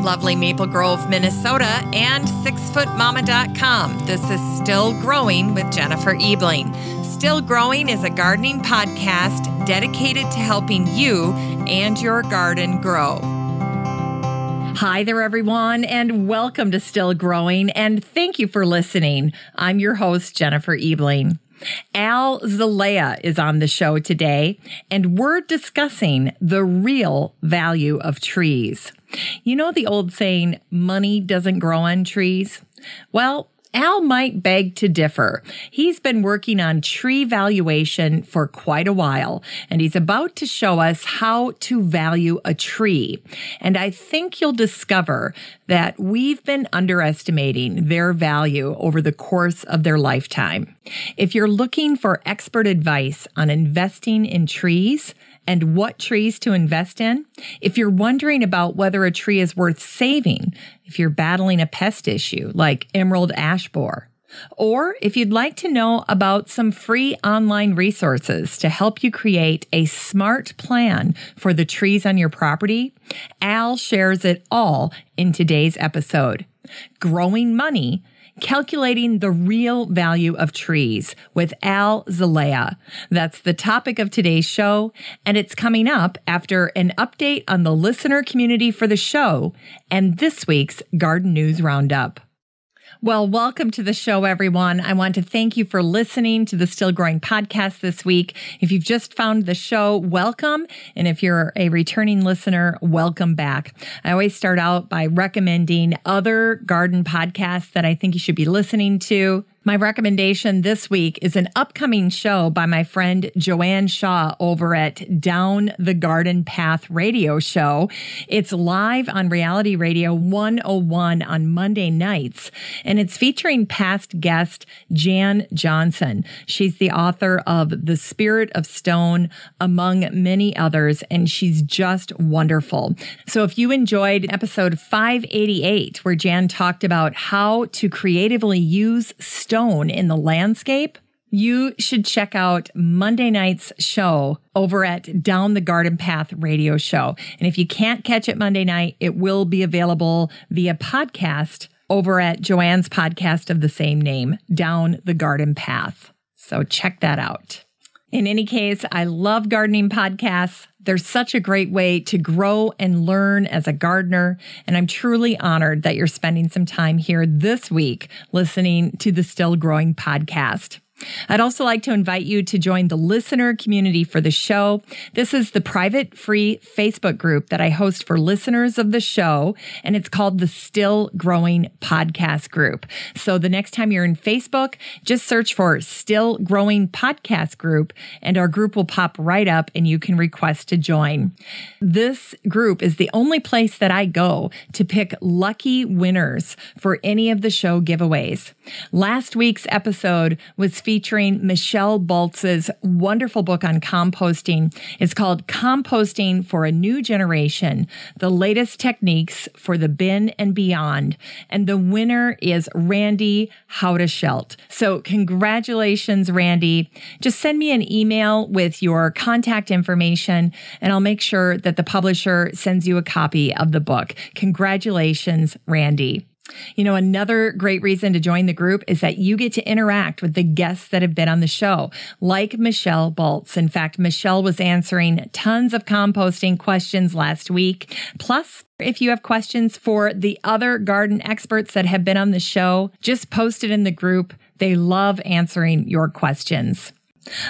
lovely Maple Grove, Minnesota, and 6footmama.com. This is Still Growing with Jennifer Ebling. Still Growing is a gardening podcast dedicated to helping you and your garden grow. Hi there, everyone, and welcome to Still Growing, and thank you for listening. I'm your host, Jennifer Ebling. Al Zelaya is on the show today, and we're discussing the real value of trees. You know the old saying, money doesn't grow on trees? Well, Al might beg to differ. He's been working on tree valuation for quite a while, and he's about to show us how to value a tree. And I think you'll discover that we've been underestimating their value over the course of their lifetime. If you're looking for expert advice on investing in trees and what trees to invest in, if you're wondering about whether a tree is worth saving, if you're battling a pest issue like emerald ash borer, or if you'd like to know about some free online resources to help you create a smart plan for the trees on your property, Al shares it all in today's episode. Growing Money, Calculating the Real Value of Trees with Al Zelaya. That's the topic of today's show, and it's coming up after an update on the listener community for the show and this week's Garden News Roundup. Well, welcome to the show, everyone. I want to thank you for listening to the Still Growing podcast this week. If you've just found the show, welcome. And if you're a returning listener, welcome back. I always start out by recommending other garden podcasts that I think you should be listening to. My recommendation this week is an upcoming show by my friend Joanne Shaw over at Down the Garden Path radio show. It's live on Reality Radio 101 on Monday nights, and it's featuring past guest Jan Johnson. She's the author of The Spirit of Stone, among many others, and she's just wonderful. So if you enjoyed episode 588, where Jan talked about how to creatively use stone in the landscape, you should check out Monday night's show over at Down the Garden Path radio show. And if you can't catch it Monday night, it will be available via podcast over at Joanne's podcast of the same name, Down the Garden Path. So check that out. In any case, I love gardening podcasts. They're such a great way to grow and learn as a gardener, and I'm truly honored that you're spending some time here this week listening to the Still Growing podcast. I'd also like to invite you to join the listener community for the show. This is the private free Facebook group that I host for listeners of the show, and it's called the Still Growing Podcast Group. So the next time you're in Facebook, just search for Still Growing Podcast Group, and our group will pop right up and you can request to join. This group is the only place that I go to pick lucky winners for any of the show giveaways. Last week's episode was featuring Michelle Baltz's wonderful book on composting. It's called Composting for a New Generation, the Latest Techniques for the Bin and Beyond. And the winner is Randy Houdeschelt. So congratulations, Randy. Just send me an email with your contact information, and I'll make sure that the publisher sends you a copy of the book. Congratulations, Randy. You know, another great reason to join the group is that you get to interact with the guests that have been on the show, like Michelle Baltz. In fact, Michelle was answering tons of composting questions last week. Plus, if you have questions for the other garden experts that have been on the show, just post it in the group. They love answering your questions.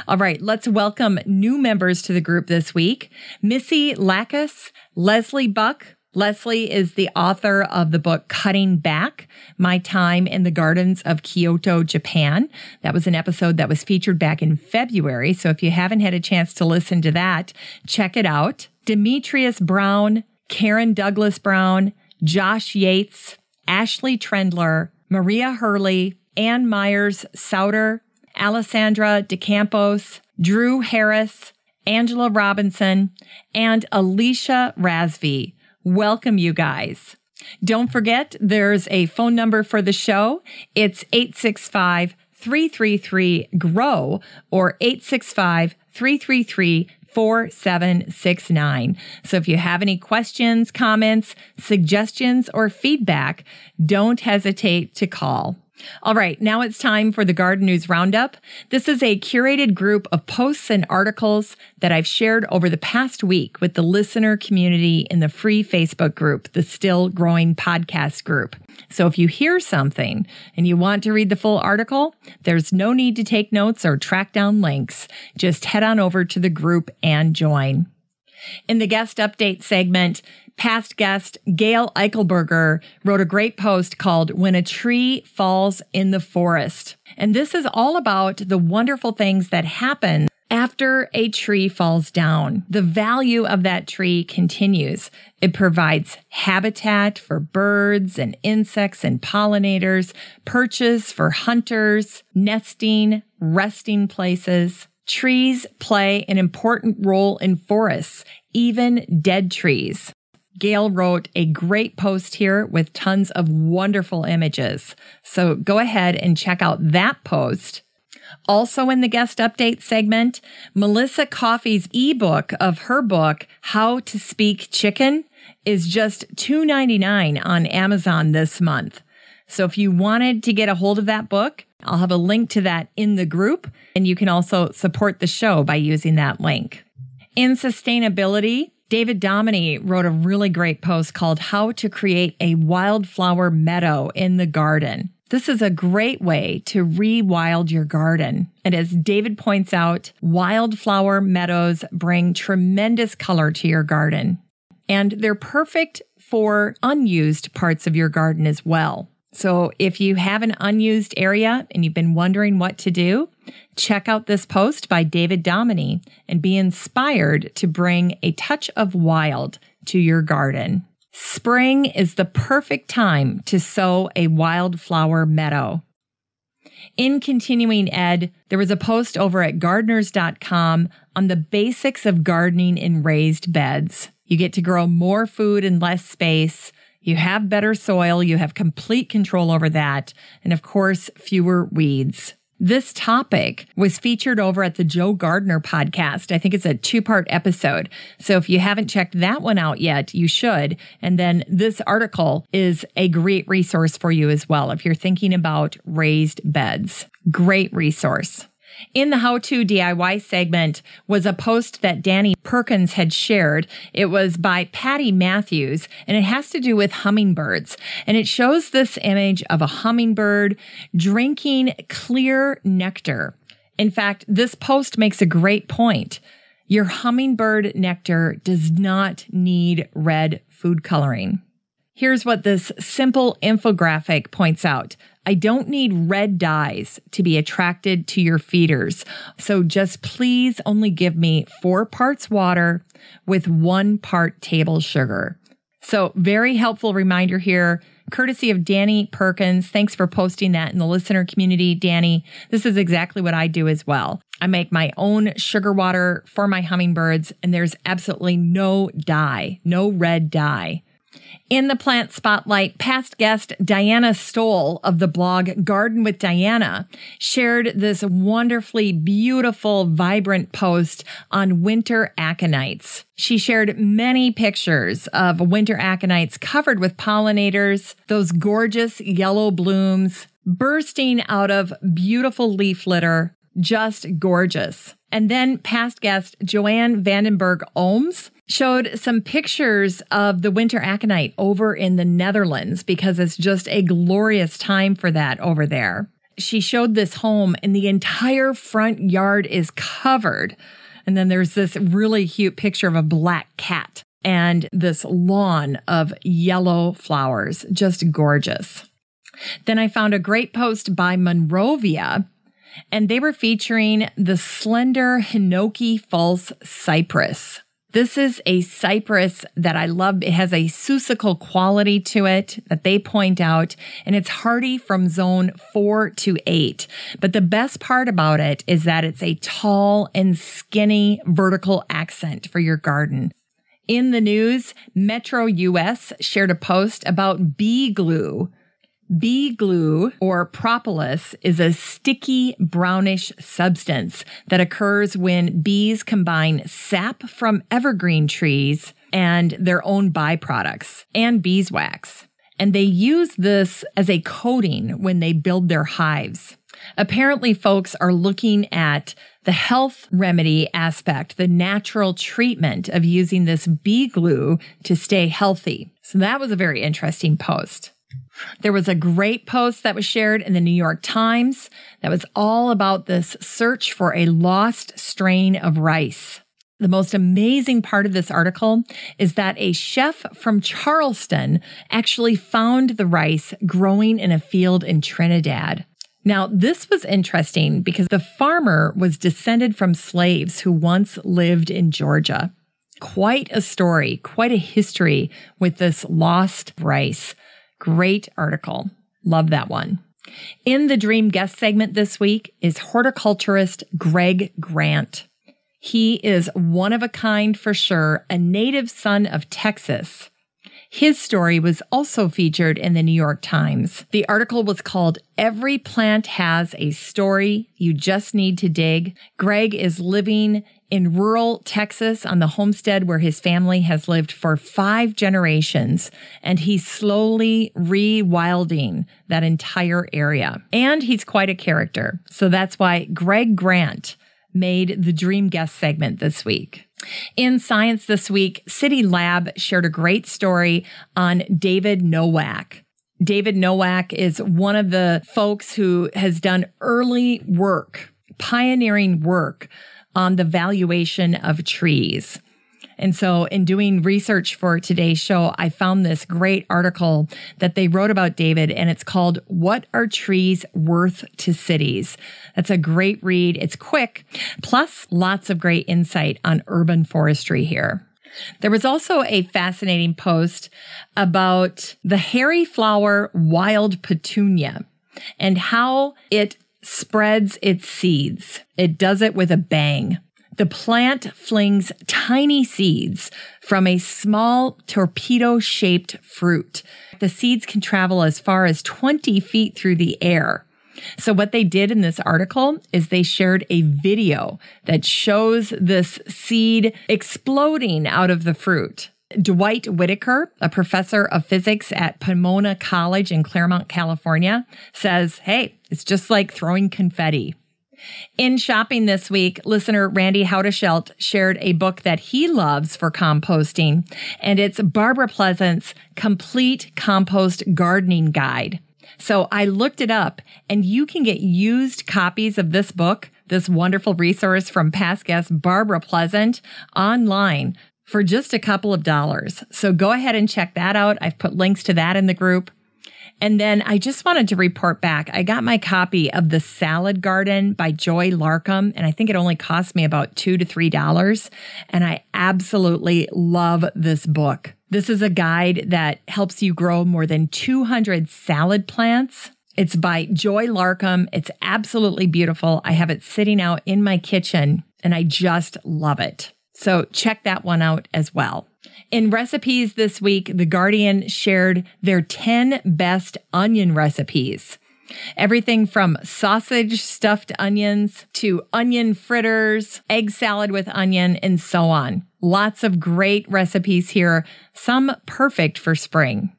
All right, let's welcome new members to the group this week. Missy Lacus, Leslie Buck. Leslie is the author of the book Cutting Back, My Time in the Gardens of Kyoto, Japan. That was an episode that was featured back in February. So if you haven't had a chance to listen to that, check it out. Demetrius Brown, Karen Douglas Brown, Josh Yates, Ashley Trendler, Maria Hurley, Ann Myers Souter, Alessandra DeCampos, Drew Harris, Angela Robinson, and Alicia Rasvi. Welcome, you guys. Don't forget, there's a phone number for the show. It's 865-333-GROW or 865-333-5600. 4769. So if you have any questions, comments, suggestions, or feedback, don't hesitate to call. All right, now it's time for the Garden News Roundup. This is a curated group of posts and articles that I've shared over the past week with the listener community in the free Facebook group, the Still Growing Podcast group. So if you hear something and you want to read the full article, there's no need to take notes or track down links. Just head on over to the group and join. In the guest update segment, past guest Gail Eichelberger wrote a great post called When a Tree Falls in the Forest. And this is all about the wonderful things that happen after a tree falls down. The value of that tree continues. It provides habitat for birds and insects and pollinators, perches for hunters, nesting, resting places. Trees play an important role in forests, even dead trees. Gail wrote a great post here with tons of wonderful images. So go ahead and check out that post. Also in the guest update segment, Melissa Coffey's ebook of her book, How to Speak Chicken, is just $2.99 on Amazon this month. So if you wanted to get a hold of that book, I'll have a link to that in the group, and you can also support the show by using that link. In sustainability, David Dominy wrote a really great post called How to Create a Wildflower Meadow in the Garden. This is a great way to rewild your garden. And as David points out, wildflower meadows bring tremendous color to your garden. And they're perfect for unused parts of your garden as well. So if you have an unused area and you've been wondering what to do, check out this post by David Dominy and be inspired to bring a touch of wild to your garden. Spring is the perfect time to sow a wildflower meadow. In continuing ed, there was a post over at gardeners.com on the basics of gardening in raised beds. You get to grow more food in less space. You have better soil, you have complete control over that, and of course, fewer weeds. This topic was featured over at the Joe Gardner podcast. I think it's a 2-part episode. So if you haven't checked that one out yet, you should. And then this article is a great resource for you as well if you're thinking about raised beds. Great resource. In the How To DIY segment was a post that Danny Perkins had shared. It was by Patty Matthews, and it has to do with hummingbirds. And it shows this image of a hummingbird drinking clear nectar. In fact, this post makes a great point. Your hummingbird nectar does not need red food coloring. Here's what this simple infographic points out. I don't need red dyes to be attracted to your feeders. So just please only give me 4 parts water with 1 part table sugar. So very helpful reminder here, courtesy of Danny Perkins. Thanks for posting that in the listener community, Danny. This is exactly what I do as well. I make my own sugar water for my hummingbirds, and there's absolutely no dye, no red dye. In the plant spotlight, past guest Diana Stoll of the blog Garden with Diana shared this wonderfully beautiful, vibrant post on winter aconites. She shared many pictures of winter aconites covered with pollinators, those gorgeous yellow blooms bursting out of beautiful leaf litter, just gorgeous. And then past guest Joanne Vandenberg-Ohms showed some pictures of the winter aconite over in the Netherlands because it's just a glorious time for that over there. She showed this home and the entire front yard is covered. And then there's this really cute picture of a black cat and this lawn of yellow flowers, just gorgeous. Then I found a great post by Monrovia, and they were featuring the slender Hinoki false cypress. This is a cypress that I love. It has a susical quality to it that they point out, and it's hardy from zone 4 to 8. But the best part about it is that it's a tall and skinny vertical accent for your garden. In the news, Metro US shared a post about bee glue. Bee glue, or propolis, is a sticky brownish substance that occurs when bees combine sap from evergreen trees and their own byproducts and beeswax. And they use this as a coating when they build their hives. Apparently, folks are looking at the health remedy aspect, the natural treatment of using this bee glue to stay healthy. So that was a very interesting post. There was a great post that was shared in the New York Times that was all about this search for a lost strain of rice. The most amazing part of this article is that a chef from Charleston actually found the rice growing in a field in Trinidad. Now, this was interesting because the farmer was descended from slaves who once lived in Georgia. Quite a story, quite a history with this lost rice. Great article. Love that one. In the Dream Guest segment this week is horticulturist Greg Grant. He is one of a kind for sure, a native son of Texas. His story was also featured in the New York Times. The article was called "Every Plant Has a Story, You Just Need to Dig." Greg is living in rural Texas on the homestead where his family has lived for 5 generations, and he's slowly rewilding that entire area. And he's quite a character. So that's why Greg Grant made the Dream Guest segment this week. In Science this week, City Lab shared a great story on David Nowak. David Nowak is one of the folks who has done early work, pioneering work on the valuation of trees. And so in doing research for today's show, I found this great article that they wrote about David, and it's called "What Are Trees Worth to Cities?" That's a great read. It's quick, plus lots of great insight on urban forestry here. There was also a fascinating post about the hairy flower wild petunia and how it spreads its seeds. It does it with a bang. The plant flings tiny seeds from a small torpedo-shaped fruit. The seeds can travel as far as 20 feet through the air. So what they did in this article is they shared a video that shows this seed exploding out of the fruit. Dwight Whitaker, a professor of physics at Pomona College in Claremont, California, says, "Hey, it's just like throwing confetti." In shopping this week, listener Randy Haudeschelt shared a book that he loves for composting, and it's Barbara Pleasant's Complete Compost Gardening Guide. So I looked it up, and you can get used copies of this book, this wonderful resource from past guest Barbara Pleasant, online for just a couple of dollars. So go ahead and check that out. I've put links to that in the group. And then I just wanted to report back. I got my copy of The Salad Garden by Joy Larkham, and I think it only cost me about $2 to $3. And I absolutely love this book. This is a guide that helps you grow more than 200 salad plants. It's by Joy Larkham. It's absolutely beautiful. I have it sitting out in my kitchen, and I just love it. So check that one out as well. In recipes this week, The Guardian shared their 10 best onion recipes. Everything from sausage stuffed onions to onion fritters, egg salad with onion, and so on. Lots of great recipes here, some perfect for spring.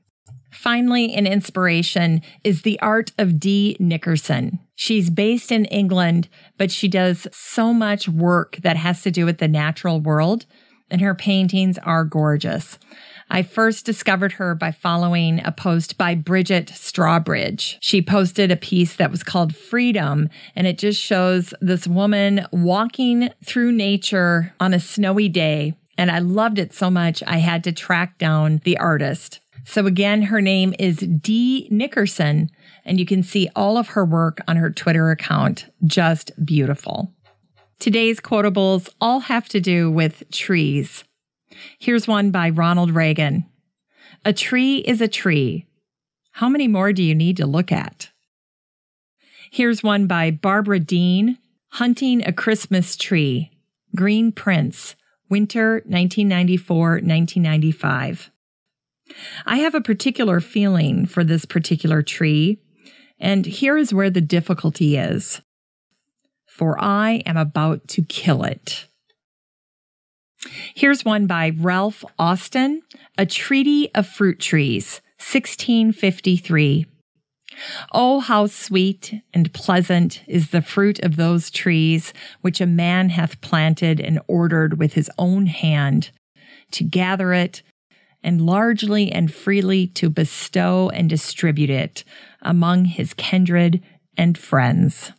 Finally, in inspiration is The Art of Dee Nickerson. She's based in England, but she does so much work that has to do with the natural world, and her paintings are gorgeous. I first discovered her by following a post by Bridget Strawbridge. She posted a piece that was called Freedom, and it just shows this woman walking through nature on a snowy day, and I loved it so much I had to track down the artist. So again, her name is Dee Nickerson, and you can see all of her work on her Twitter account. Just beautiful. Today's quotables all have to do with trees. Here's one by Ronald Reagan. "A tree is a tree. How many more do you need to look at?" Here's one by Barbara Dean. "Hunting a Christmas Tree. Green Prince. Winter 1994-1995. I have a particular feeling for this particular tree, and here is where the difficulty is. For I am about to kill it. Here's one by Ralph Austin, A Treaty of Fruit Trees, 1653. Oh, how sweet and pleasant is the fruit of those trees which a man hath planted and ordered with his own hand, to gather it, and largely and freely to bestow and distribute it among his kindred and friends.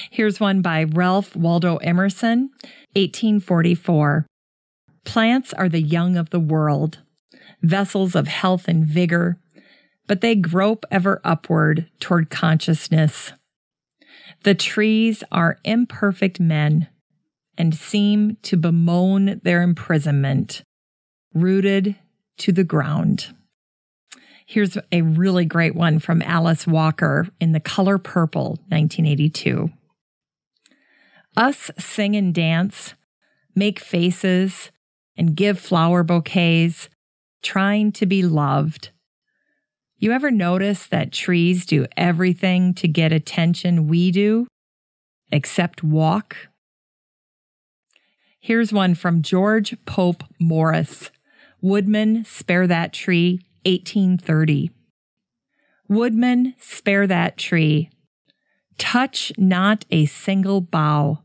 Here's one by Ralph Waldo Emerson, 1844. Plants are the young of the world, vessels of health and vigor, but they grope ever upward toward consciousness. The trees are imperfect men and seem to bemoan their imprisonment, rooted to the ground. Here's a really great one from Alice Walker in The Color Purple, 1982. Us sing and dance, make faces, and give flower bouquets, trying to be loved. You ever notice that trees do everything to get attention we do, except walk? Here's one from George Pope Morris, Woodman, Spare That Tree, 1830. Woodman, spare that tree. Touch not a single bough.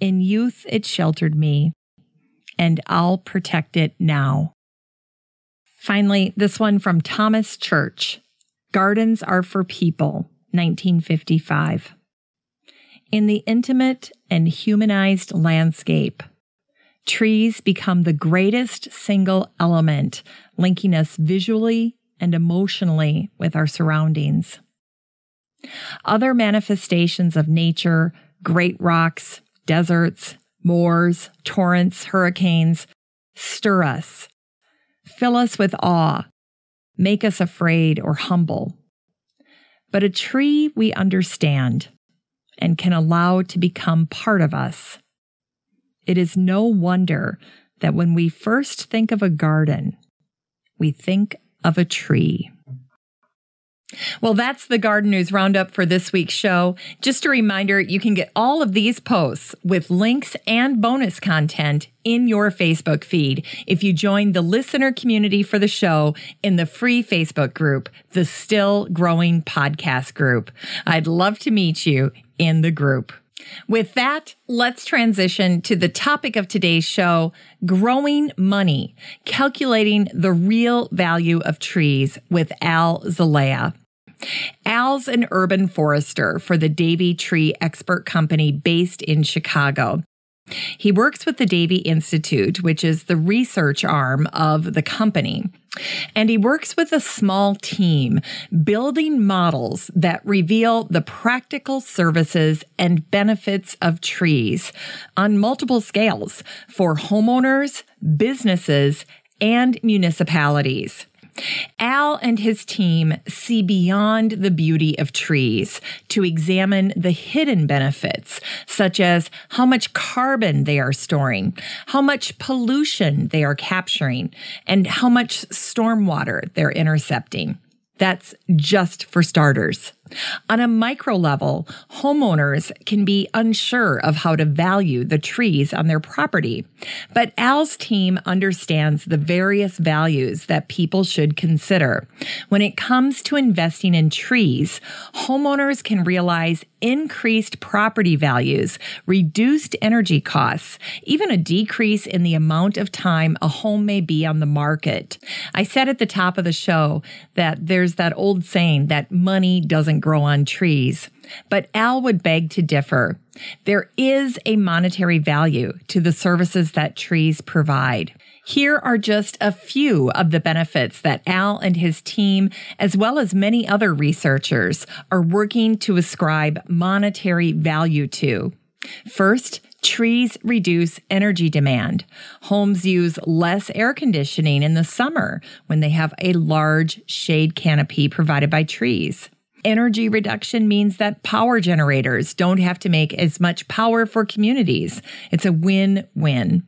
In youth it sheltered me, and I'll protect it now. Finally, this one from Thomas Church, Gardens Are for People, 1955. In the intimate and humanized landscape, trees become the greatest single element linking us visually and emotionally with our surroundings. Other manifestations of nature, great rocks, deserts, moors, torrents, hurricanes, stir us, fill us with awe, make us afraid or humble. But a tree we understand and can allow to become part of us. It is no wonder that when we first think of a garden, we think of a tree. Well, that's the Garden News Roundup for this week's show. Just a reminder, you can get all of these posts with links and bonus content in your Facebook feed if you join the listener community for the show in the free Facebook group, the Still Growing Podcast Group. I'd love to meet you in the group. With that, let's transition to the topic of today's show, growing money, calculating the real value of trees with Al Zelaya. Al's an urban forester for the Davey Tree Expert Company based in Chicago. He works with the Davey Institute, which is the research arm of the company. And he works with a small team building models that reveal the practical services and benefits of trees on multiple scales for homeowners, businesses, and municipalities. Al and his team see beyond the beauty of trees to examine the hidden benefits, such as how much carbon they are storing, how much pollution they are capturing, and how much stormwater they're intercepting. That's just for starters. On a micro level, homeowners can be unsure of how to value the trees on their property. But Al's team understands the various values that people should consider. When it comes to investing in trees, homeowners can realize increased property values, reduced energy costs, even a decrease in the amount of time a home may be on the market. I said at the top of the show that there's that old saying that money doesn't grow on trees, but Al would beg to differ. There is a monetary value to the services that trees provide. Here are just a few of the benefits that Al and his team, as well as many other researchers, are working to ascribe monetary value to. First, trees reduce energy demand. Homes use less air conditioning in the summer when they have a large shade canopy provided by trees. Energy reduction means that power generators don't have to make as much power for communities. It's a win-win.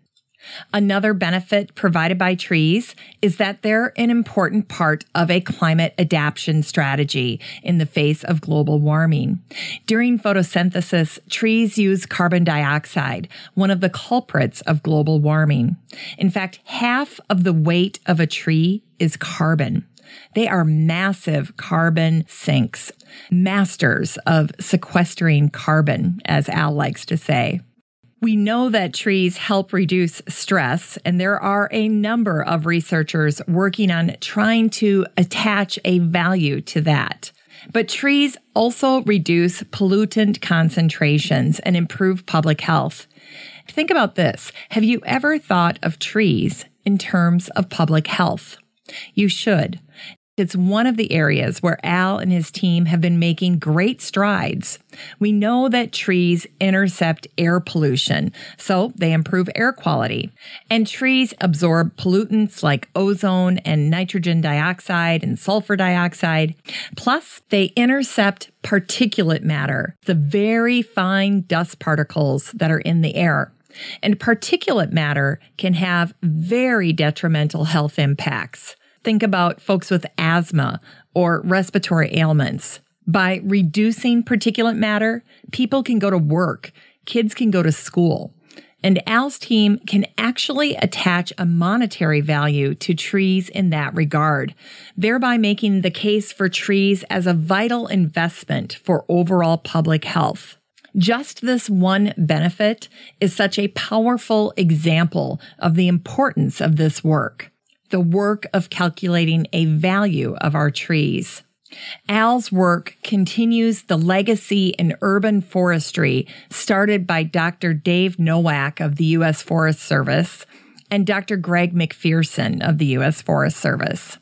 Another benefit provided by trees is that they're an important part of a climate adaptation strategy in the face of global warming. During photosynthesis, trees use carbon dioxide, one of the culprits of global warming. In fact, half of the weight of a tree is carbon. They are massive carbon sinks, masters of sequestering carbon, as Al likes to say. We know that trees help reduce stress, and there are a number of researchers working on trying to attach a value to that. But trees also reduce pollutant concentrations and improve public health. Think about this. Have you ever thought of trees in terms of public health? You should. It's one of the areas where Al and his team have been making great strides. We know that trees intercept air pollution, so they improve air quality. And trees absorb pollutants like ozone and nitrogen dioxide and sulfur dioxide. Plus, they intercept particulate matter, the very fine dust particles that are in the air. And particulate matter can have very detrimental health impacts. Think about folks with asthma or respiratory ailments. By reducing particulate matter, people can go to work, kids can go to school, and Al's team can actually attach a monetary value to trees in that regard, thereby making the case for trees as a vital investment for overall public health. Just this one benefit is such a powerful example of the importance of this work. The work of calculating a value of our trees. Al's work continues the legacy in urban forestry started by Dr. Dave Nowak of the U.S. Forest Service and Dr. Greg McPherson of the U.S. Forest Service.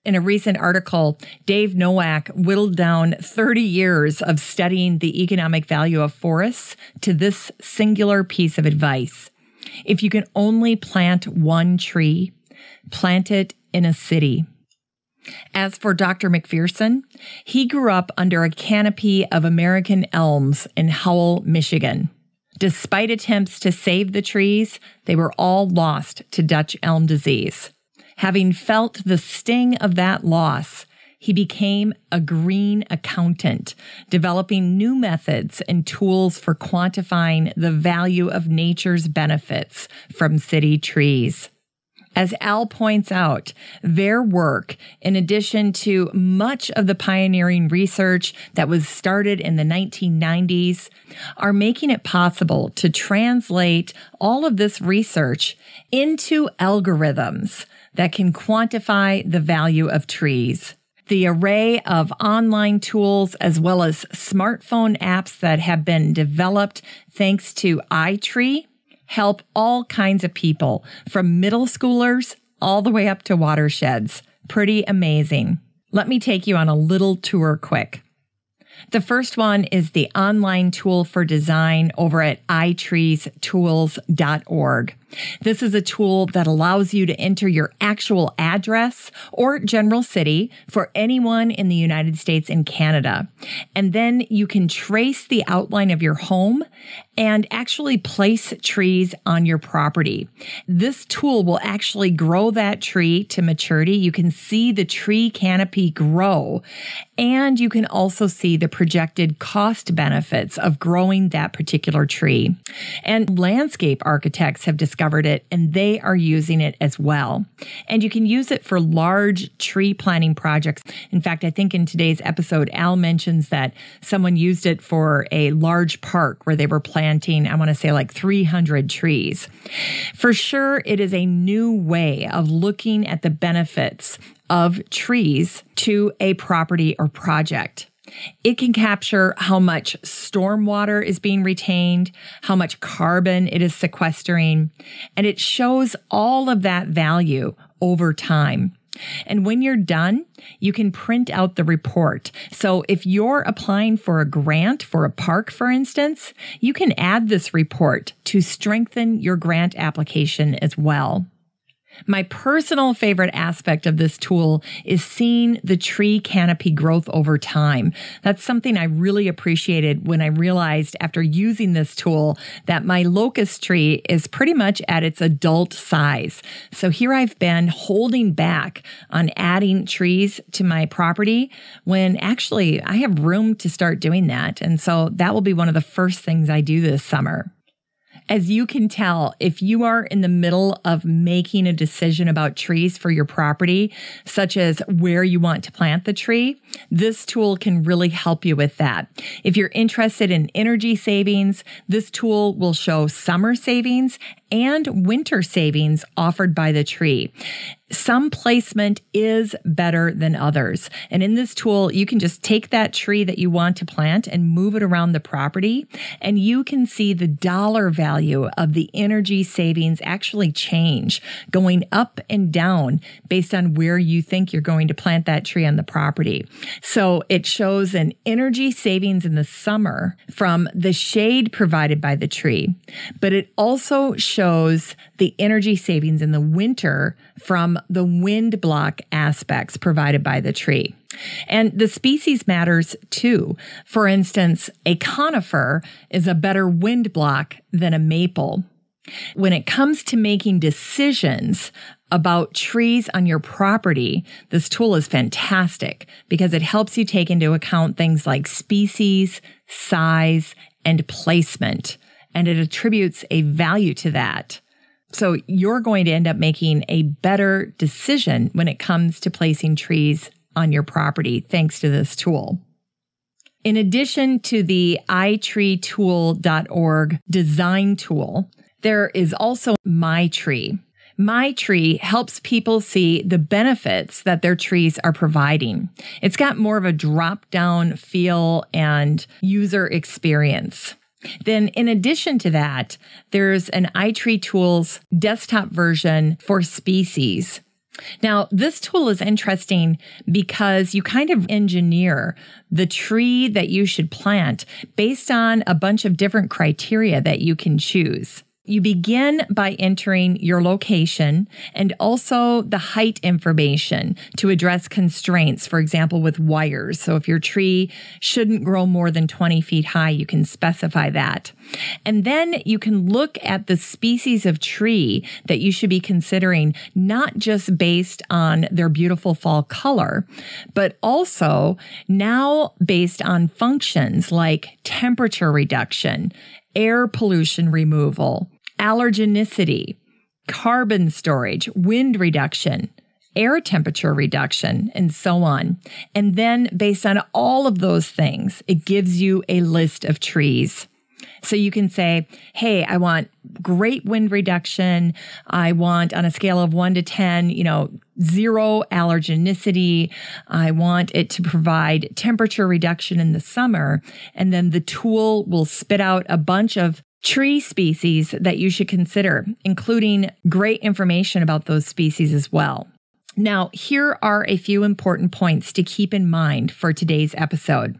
In a recent article, Dave Nowak whittled down 30 years of studying the economic value of forests to this singular piece of advice. If you can only plant one tree, plant it in a city. As for Dr. McPherson, he grew up under a canopy of American elms in Howell, Michigan. Despite attempts to save the trees, they were all lost to Dutch elm disease. Having felt the sting of that loss, he became a green accountant, developing new methods and tools for quantifying the value of nature's benefits from city trees. As Al points out, their work, in addition to much of the pioneering research that was started in the 1990s, are making it possible to translate all of this research into algorithms that can quantify the value of trees. The array of online tools as well as smartphone apps that have been developed thanks to ITRI help all kinds of people, from middle schoolers all the way up to watersheds. Pretty amazing. Let me take you on a little tour quick. The first one is the online tool for design over at itritools.org. This is a tool that allows you to enter your actual address or general city for anyone in the United States and Canada. And then you can trace the outline of your home and actually place trees on your property. This tool will actually grow that tree to maturity. You can see the tree canopy grow, and you can also see the projected cost benefits of growing that particular tree. And landscape architects have discovered it, and they are using it as well. And you can use it for large tree planting projects. In fact, I think in today's episode, Al mentions that someone used it for a large park where they were planting, I want to say like 300 trees. For sure, it is a new way of looking at the benefits of trees to a property or project. It can capture how much stormwater is being retained, how much carbon it is sequestering, and it shows all of that value over time. And when you're done, you can print out the report. So if you're applying for a grant for a park, for instance, you can add this report to strengthen your grant application as well. My personal favorite aspect of this tool is seeing the tree canopy growth over time. That's something I really appreciated when I realized after using this tool that my locust tree is pretty much at its adult size. So here I've been holding back on adding trees to my property when actually I have room to start doing that. And so that will be one of the first things I do this summer. As you can tell, if you are in the middle of making a decision about trees for your property, such as where you want to plant the tree, this tool can really help you with that. If you're interested in energy savings, this tool will show summer savings and winter savings offered by the tree. Some placement is better than others. And in this tool, you can just take that tree that you want to plant and move it around the property, and you can see the dollar value of the energy savings actually change, going up and down based on where you think you're going to plant that tree on the property. So it shows an energy savings in the summer from the shade provided by the tree, but it also shows the energy savings in the winter from the wind block aspects provided by the tree. And the species matters too. For instance, a conifer is a better wind block than a maple. When it comes to making decisions about trees on your property, this tool is fantastic because it helps you take into account things like species, size, and placement, and it attributes a value to that. So you're going to end up making a better decision when it comes to placing trees on your property thanks to this tool. In addition to the itritool.org design tool, there is also My Tree. My Tree helps people see the benefits that their trees are providing. It's got more of a drop-down feel and user experience. Then in addition to that, there's an ITRI Tools desktop version for species. Now, this tool is interesting because you kind of engineer the tree that you should plant based on a bunch of different criteria that you can choose. You begin by entering your location and also the height information to address constraints, for example, with wires. So if your tree shouldn't grow more than 20 feet high, you can specify that. And then you can look at the species of tree that you should be considering, not just based on their beautiful fall color, but also now based on functions like temperature reduction, air pollution removal, allergenicity, carbon storage, wind reduction, air temperature reduction, and so on. And then based on all of those things, it gives you a list of trees. So you can say, hey, I want great wind reduction. I want on a scale of 1 to 10, 0 allergenicity. I want it to provide temperature reduction in the summer. And then the tool will spit out a bunch of tree species that you should consider, including great information about those species as well. Now, here are a few important points to keep in mind for today's episode.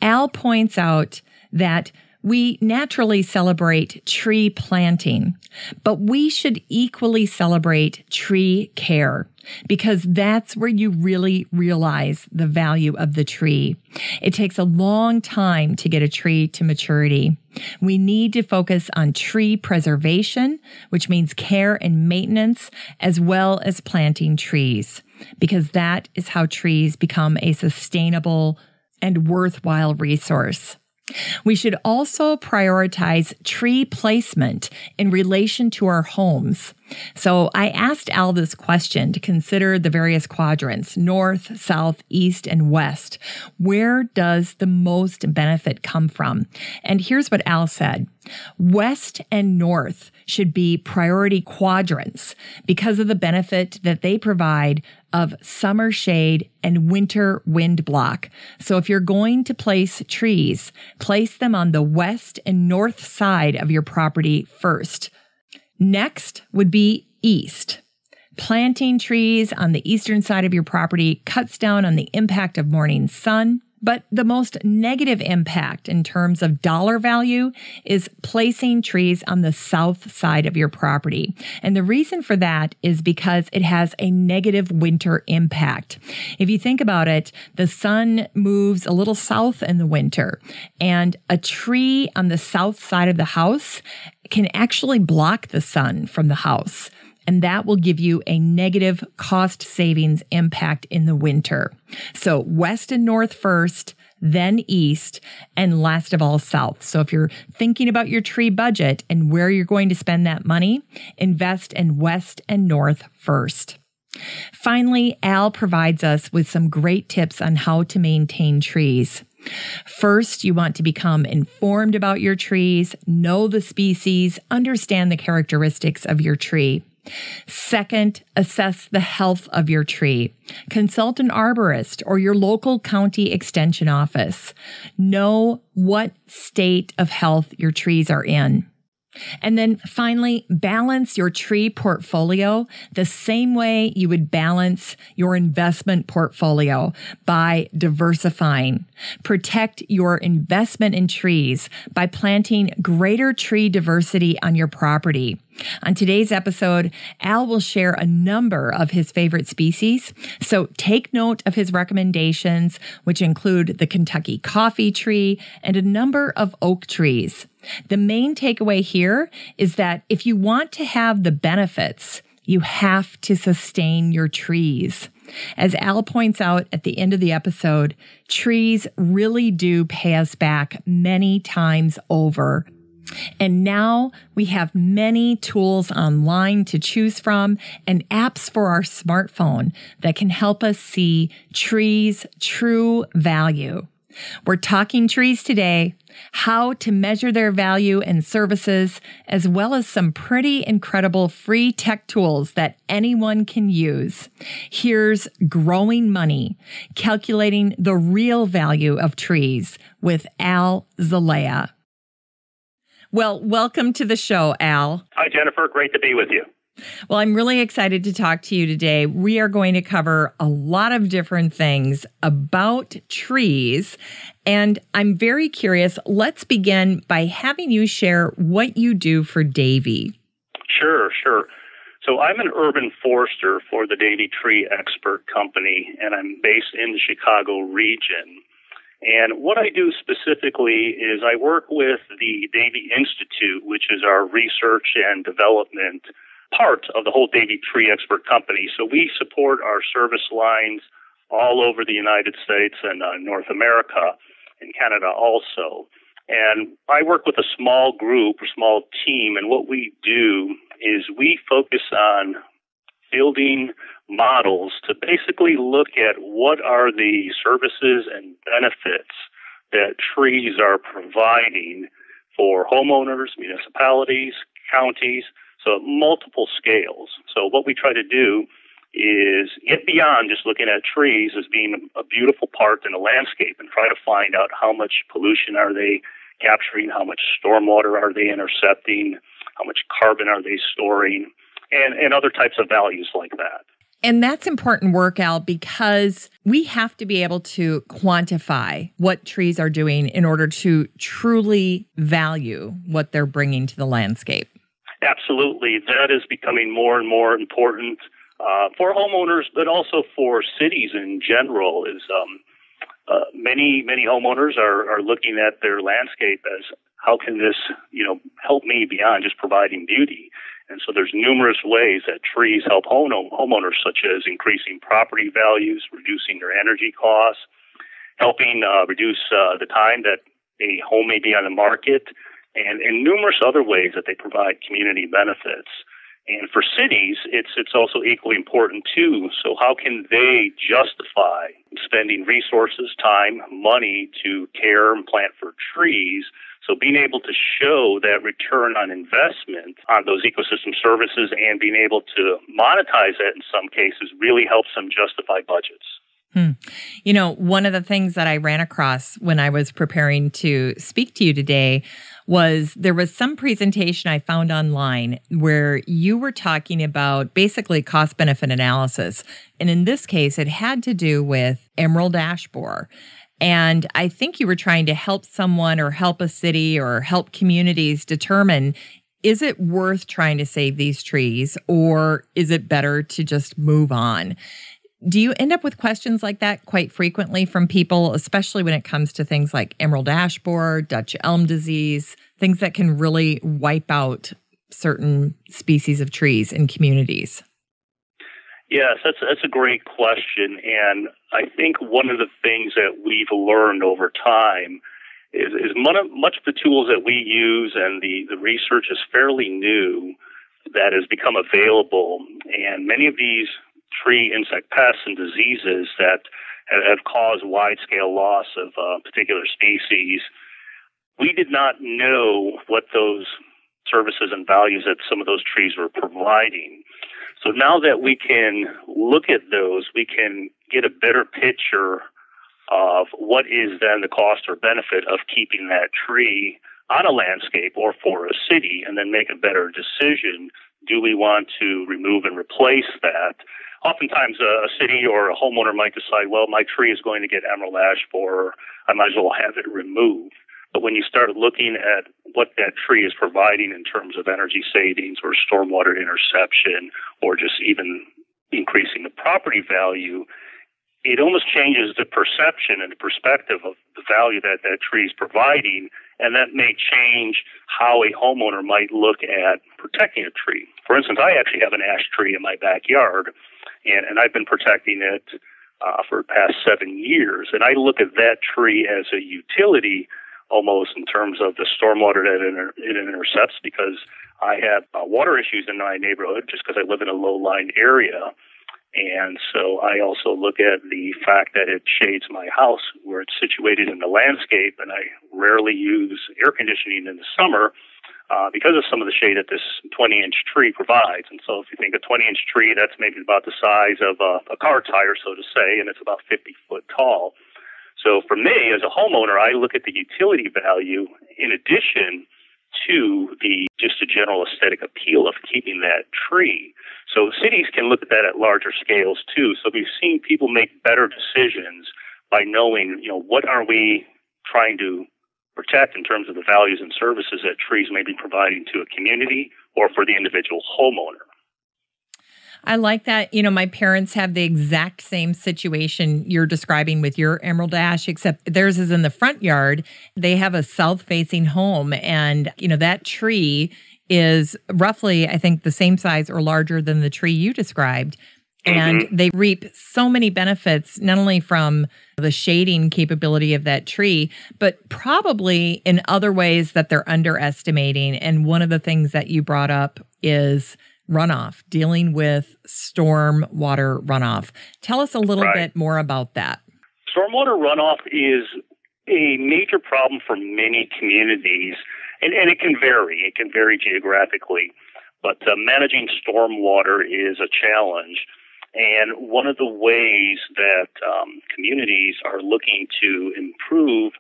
Al points out that we naturally celebrate tree planting, but we should equally celebrate tree care because that's where you really realize the value of the tree. It takes a long time to get a tree to maturity. We need to focus on tree preservation, which means care and maintenance, as well as planting trees, because that is how trees become a sustainable and worthwhile resource. We should also prioritize tree placement in relation to our homes. So I asked Al this question to consider the various quadrants, north, south, east, and west. Where does the most benefit come from? And here's what Al said. West and north should be priority quadrants because of the benefit that they provide of summer shade and winter wind block. So if you're going to place trees, place them on the west and north side of your property first. Next would be east. Planting trees on the eastern side of your property cuts down on the impact of morning sun, But the most negative impact in terms of dollar value is placing trees on the south side of your property. And the reason for that is because it has a negative winter impact. If you think about it, the sun moves a little south in the winter, and a tree on the south side of the house can actually block the sun from the house. And that will give you a negative cost savings impact in the winter. So west and north first, then east, and last of all, south. So if you're thinking about your tree budget and where you're going to spend that money, invest in west and north first. Finally, Al provides us with some great tips on how to maintain trees. First, you want to become informed about your trees, know the species, understand the characteristics of your tree. Second, assess the health of your tree. Consult an arborist or your local county extension office. Know what state of health your trees are in. And then finally, balance your tree portfolio the same way you would balance your investment portfolio by diversifying. Protect your investment in trees by planting greater tree diversity on your property. On today's episode, Al will share a number of his favorite species, so take note of his recommendations, which include the Kentucky coffee tree and a number of oak trees. The main takeaway here is that if you want to have the benefits, you have to sustain your trees. As Al points out at the end of the episode, trees really do pay us back many times over. And now we have many tools online to choose from and apps for our smartphone that can help us see trees' true value. We're talking trees today, how to measure their value and services, as well as some pretty incredible free tech tools that anyone can use. Here's Growing Money, calculating the real value of trees with Al Zelaya. Well, welcome to the show, Al. Hi, Jennifer. Great to be with you. Well, I'm really excited to talk to you today. We are going to cover a lot of different things about trees, and I'm very curious. Let's begin by having you share what you do for Davey. Sure. So I'm an urban forester for the Davey Tree Expert Company, and I'm based in the Chicago region. And what I do specifically is I work with the Davey Institute, which is our research and development part of the whole Davey Tree Expert Company. So we support our service lines all over the United States and North America and Canada also. And I work with a small group or small team, and what we do is we focus on building models to basically look at what are the services and benefits that trees are providing for homeowners, municipalities, counties, so multiple scales. So what we try to do is get beyond just looking at trees as being a beautiful part in the landscape and try to find out how much pollution are they capturing, how much stormwater are they intercepting, how much carbon are they storing, and other types of values like that. And that's important work, Al, because we have to be able to quantify what trees are doing in order to truly value what they're bringing to the landscape. Absolutely. That is becoming more and more important for homeowners, but also for cities in general. Many homeowners are looking at their landscape as, how can this, help me beyond just providing beauty? And so there's numerous ways that trees help homeowners, such as increasing property values, reducing their energy costs, helping reduce the time that a home may be on the market, and numerous other ways that they provide community benefits. And for cities, it's also equally important too. So how can they justify spending resources, time, money to care and plant for trees? So being able to show that return on investment on those ecosystem services and being able to monetize that in some cases really helps them justify budgets. One of the things that I ran across when I was preparing to speak to you today was there was some presentation I found online where you were talking about basically cost-benefit analysis. And in this case, it had to do with emerald ash borer. And I think you were trying to help someone or help a city or help communities determine, is it worth trying to save these trees, or is it better to just move on? Do you end up with questions like that quite frequently from people, especially when it comes to things like emerald ash borer, Dutch elm disease, things that can really wipe out certain species of trees in communities? Yes, that's a great question. And I think one of the things that we've learned over time is much of the tools that we use and the research is fairly new that has become available. And many of these tree insect pests and diseases that have caused wide-scale loss of particular species, we did not know what those services and values that some of those trees were providing. So now that we can look at those, we can get a better picture of what is then the cost or benefit of keeping that tree on a landscape or for a city, and then make a better decision. Do we want to remove and replace that? Oftentimes a city or a homeowner might decide, well, my tree is going to get emerald ash borer, I might as well have it removed. But when you start looking at what that tree is providing in terms of energy savings or stormwater interception or just even increasing the property value, it almost changes the perception and the perspective of the value that that tree is providing, and that may change how a homeowner might look at protecting a tree. For instance, I actually have an ash tree in my backyard, and I've been protecting it for the past 7 years, and I look at that tree as a utility almost in terms of the stormwater that it intercepts, because I have water issues in my neighborhood just because I live in a low-lying area. And so I also look at the fact that it shades my house where it's situated in the landscape, and I rarely use air conditioning in the summer because of some of the shade that this 20-inch tree provides. And so if you think a 20-inch tree, that's maybe about the size of a car tire, so to say, and it's about 50 foot tall. So for me, as a homeowner, I look at the utility value in addition to just the general aesthetic appeal of keeping that tree. So cities can look at that at larger scales too. So we've seen people make better decisions by knowing, what are we trying to protect in terms of the values and services that trees may be providing to a community or for the individual homeowner. I like that. My parents have the exact same situation you're describing with your emerald ash, except theirs is in the front yard. They have a south-facing home, and, that tree is roughly, I think, the same size or larger than the tree you described. And they reap so many benefits, not only from the shading capability of that tree, but probably in other ways that they're underestimating. And one of the things that you brought up is runoff, dealing with storm water runoff. Tell us a little bit more about that. Stormwater runoff is a major problem for many communities, and it can vary. It can vary geographically, but managing stormwater is a challenge. And one of the ways that communities are looking to improve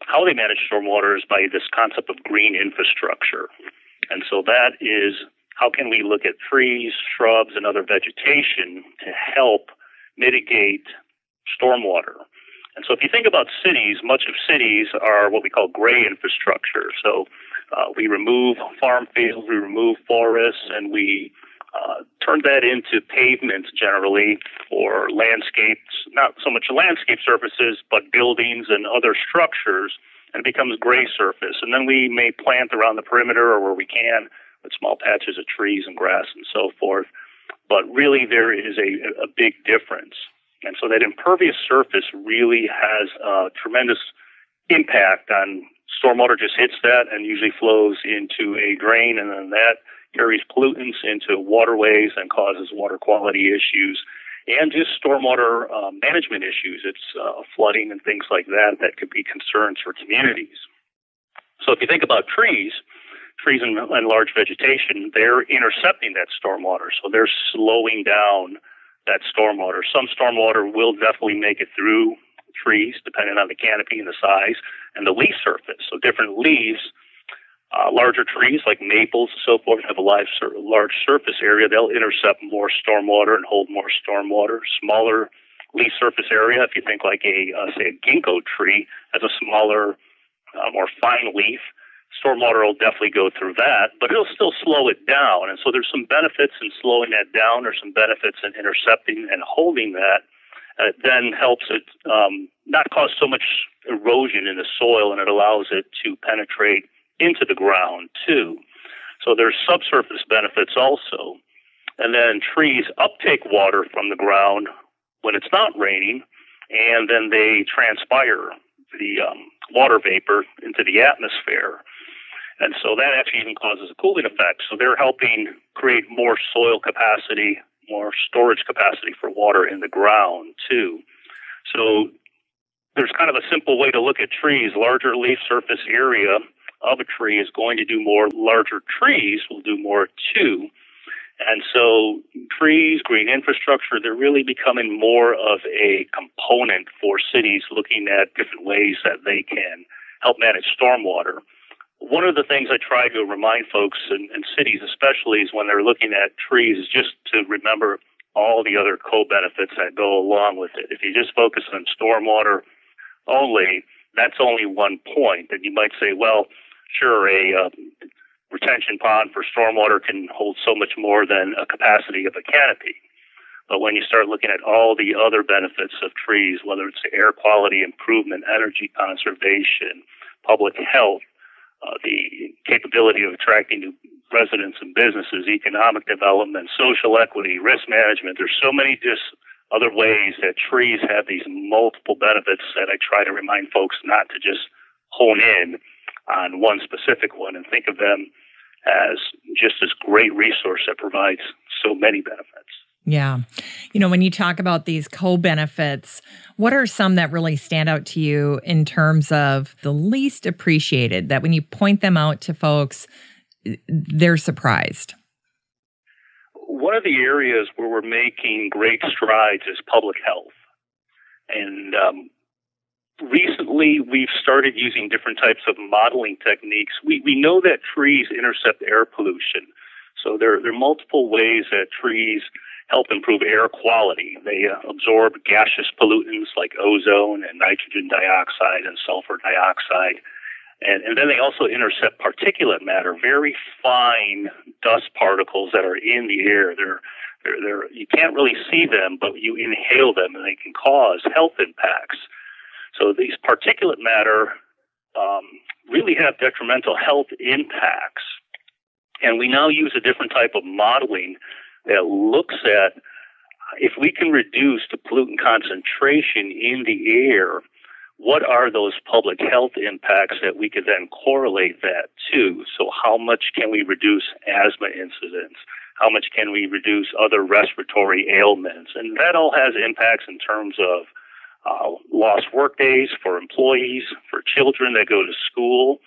how they manage stormwater is by this concept of green infrastructure. And so that is, how can we look at trees, shrubs, and other vegetation to help mitigate stormwater? And so if you think about cities, much of cities are what we call gray infrastructure. So we remove farm fields, we remove forests, and we turn that into pavements generally, or landscapes, not so much landscape surfaces, but buildings and other structures, and it becomes gray surface. And then we may plant around the perimeter or where we can with small patches of trees and grass and so forth. But really there is a big difference. And so that impervious surface really has a tremendous impact on stormwater. Just hits that and usually flows into a drain, and then that carries pollutants into waterways and causes water quality issues and just stormwater management issues. It's flooding and things like that that could be concerns for communities. So if you think about trees and large vegetation, they're intercepting that stormwater. So they're slowing down that stormwater. Some stormwater will definitely make it through trees, depending on the canopy and the size, and the leaf surface. So different leaves, larger trees like maples and so forth have a large surface area. They'll intercept more stormwater and hold more stormwater. Smaller leaf surface area. If you think like say a ginkgo tree has a smaller, more fine leaf, stormwater will definitely go through that, but it'll still slow it down. And so there's some benefits in slowing that down. There's some benefits in intercepting and holding that. It then helps it not cause so much erosion in the soil, and it allows it to penetrate into the ground too. So there's subsurface benefits also. And then trees uptake water from the ground when it's not raining, and then they transpire the water vapor into the atmosphere. And so that actually even causes a cooling effect. So they're helping create more soil capacity, more storage capacity for water in the ground too. So there's kind of a simple way to look at trees. Larger leaf surface area of a tree is going to do more. Larger trees will do more too. And so trees, green infrastructure, they're really becoming more of a component for cities looking at different ways that they can help manage stormwater. One of the things I try to remind folks, and cities especially, is when they're looking at trees, is just to remember all the other co-benefits that go along with it. If you just focus on stormwater only, that's only one point. And you might say, well, sure, a retention pond for stormwater can hold so much more than a capacity of a canopy. But when you start looking at all the other benefits of trees, whether it's air quality improvement, energy conservation, public health, the capability of attracting new residents and businesses, economic development, social equity, risk management, there's so many just other ways that trees have these multiple benefits that I try to remind folks not to just hone in on one specific one and think of them as just this great resource that provides so many benefits. Yeah. You know, when you talk about these co-benefits, what are some that really stand out to you in terms of the least appreciated, that when you point them out to folks, they're surprised? One of the areas where we're making great strides is public health. And recently, we've started using different types of modeling techniques. We know that trees intercept air pollution. So there are multiple ways that trees help improve air quality. They absorb gaseous pollutants like ozone and nitrogen dioxide and sulfur dioxide. And then they also intercept particulate matter, very fine dust particles that are in the air. They're you can't really see them, but you inhale them and they can cause health impacts. So these particulate matter really have detrimental health impacts. And we now use a different type of modeling that looks at if we can reduce the pollutant concentration in the air, what are those public health impacts that we could then correlate that to? So how much can we reduce asthma incidents? How much can we reduce other respiratory ailments? And that all has impacts in terms of lost work days for employees, for children that go to school,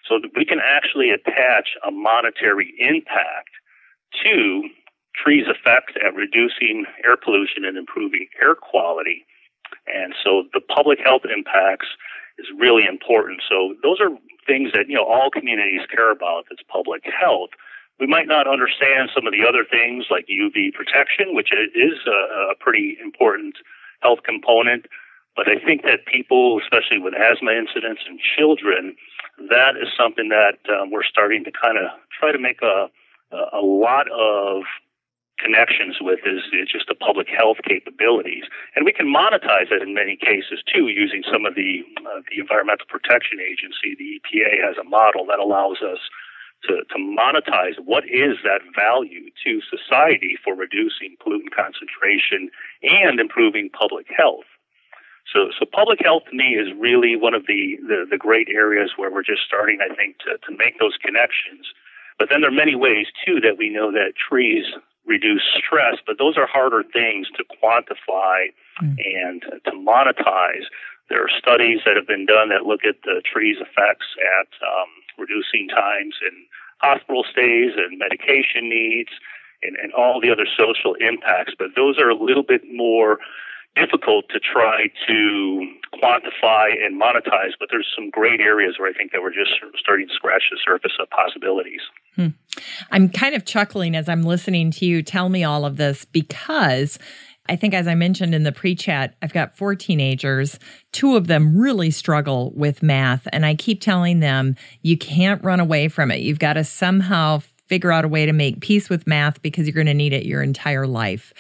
so that we can actually attach a monetary impact to trees' effect at reducing air pollution and improving air quality. And so the public health impacts is really important. So those are things that, all communities care about. That's public health. We might not understand some of the other things like UV protection, which is a pretty important health component. But I think that people, especially with asthma incidents in children, that is something that we're starting to kind of try to make a lot of connections with is just the public health capabilities. And we can monetize it in many cases, too, using some of the Environmental Protection Agency. The EPA has a model that allows us to monetize what is that value to society for reducing pollutant concentration and improving public health. So public health to me is really one of the great areas where we're just starting, I think, to make those connections. But then there are many ways, too, that we know that trees reduce stress, but those are harder things to quantify and to monetize. There are studies that have been done that look at the tree's effects at reducing times in hospital stays and medication needs and all the other social impacts, but those are a little bit more difficult to try to quantify and monetize, but there's some great areas where I think that we're just starting to scratch the surface of possibilities. I'm kind of chuckling as I'm listening to you tell me all of this because I think, as I mentioned in the pre-chat, I've got 4 teenagers. 2 of them really struggle with math, and I keep telling them, you can't run away from it. You've got to somehow figure out a way to make peace with math because you're going to need it your entire life.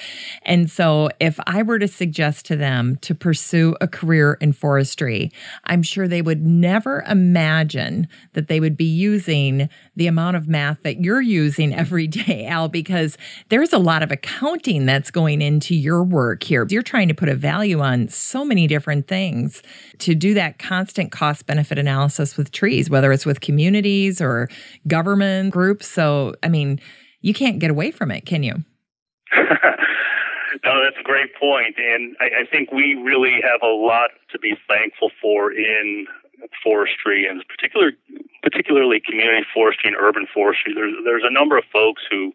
And so if I were to suggest to them to pursue a career in forestry, I'm sure they would never imagine that they would be using the amount of math that you're using every day, Al, because there's a lot of accounting that's going into your work here. You're trying to put a value on so many different things to do that constant cost-benefit analysis with trees, whether it's with communities or government groups. So, I mean, you can't get away from it, can you? No, that's a great point. And I think we really have a lot to be thankful for in forestry, and particularly community forestry and urban forestry. There's a number of folks who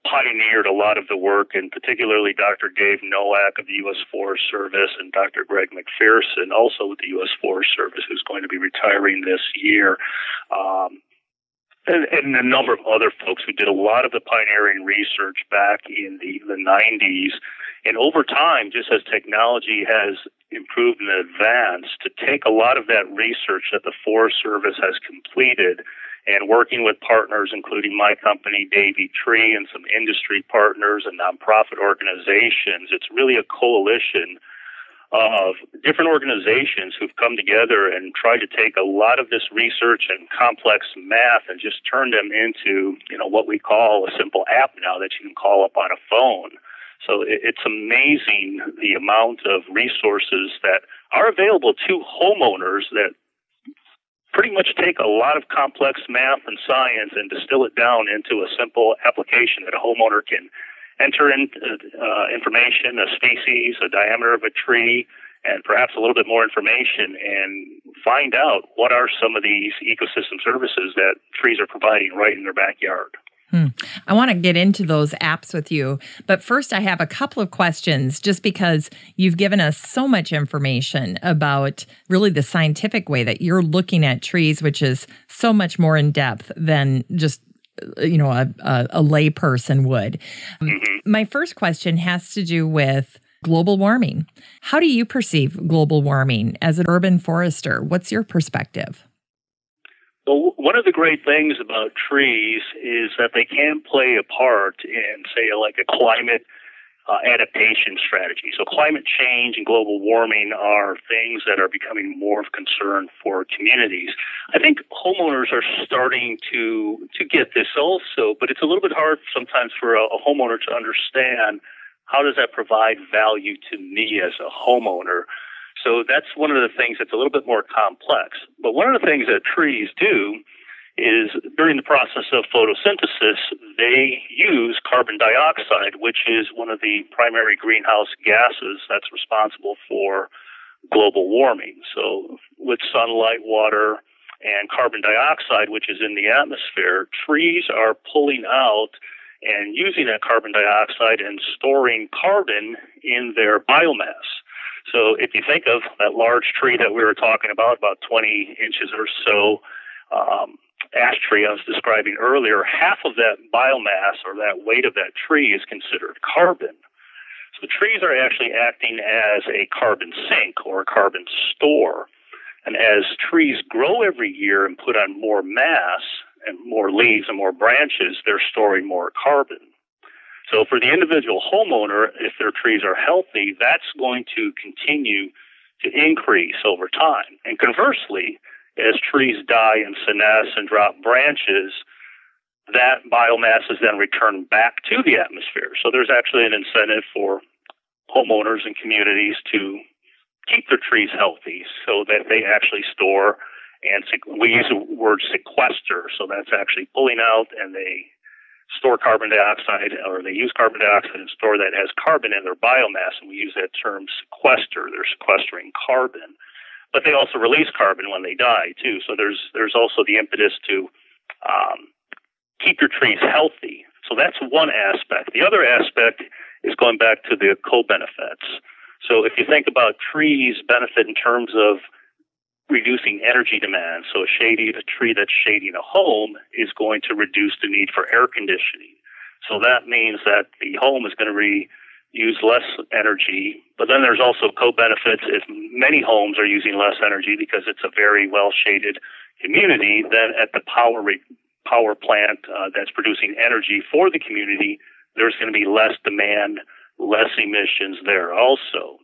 pioneered a lot of the work, and particularly Dr. Dave Nowak of the U.S. Forest Service and Dr. Greg McPherson, also with the U.S. Forest Service, who's going to be retiring this year. And a number of other folks who did a lot of the pioneering research back in the 90s. And over time, just as technology has improved and advanced, to take a lot of that research that the Forest Service has completed and working with partners, including my company, Davey Tree, and some industry partners and nonprofit organizations, it's really a coalition of different organizations who've come together and tried to take a lot of this research and complex math and just turn them into, what we call a simple app now that you can call up on a phone. So it's amazing the amount of resources that are available to homeowners that pretty much take a lot of complex math and science and distill it down into a simple application that a homeowner can enter in information, a species, a diameter of a tree, and perhaps a little bit more information, and find out what are some of these ecosystem services that trees are providing right in their backyard. I want to get into those apps with you, but first I have a couple of questions, just because you've given us so much information about really the scientific way that you're looking at trees, which is so much more in depth than just a lay person would. My first question has to do with global warming. How do you perceive global warming as an urban forester? What's your perspective? Well, one of the great things about trees is that they can play a part in, say, like a climate adaptation strategy. So climate change and global warming are things that are becoming more of concern for communities. I think homeowners are starting to get this also, but it's a little bit hard sometimes for a homeowner to understand how does that provide value to me as a homeowner. So that's one of the things that's a little bit more complex. But one of the things that trees do is during the process of photosynthesis, they use carbon dioxide, which is one of the primary greenhouse gases that's responsible for global warming. So with sunlight, water, and carbon dioxide, which is in the atmosphere, trees are pulling out and using that carbon dioxide and storing carbon in their biomass. So if you think of that large tree that we were talking about 20 inches or so, ash tree I was describing earlier, half of that biomass or that weight of that tree is considered carbon. So the trees are actually acting as a carbon sink or a carbon store. And as trees grow every year and put on more mass and more leaves and more branches, they're storing more carbon. So for the individual homeowner, if their trees are healthy, that's going to continue to increase over time. And conversely, as trees die and senesce and drop branches, that biomass is then returned back to the atmosphere. So there's actually an incentive for homeowners and communities to keep their trees healthy so that they actually store, and we use the word sequester. So that's actually pulling out, and they store carbon dioxide, or they use carbon dioxide and store that as carbon in their biomass, and we use that term sequester. They're sequestering carbon. But they also release carbon when they die, too. So there's also the impetus to keep your trees healthy. So that's one aspect. The other aspect is going back to the co-benefits. So if you think about trees benefit in terms of reducing energy demand, so a tree that's shading a home is going to reduce the need for air conditioning. So that means that the home is going to use less energy. But then there's also co-benefits. If many homes are using less energy because it's a very well-shaded community, then at the power plant that's producing energy for the community, there's going to be less demand, less emissions there also.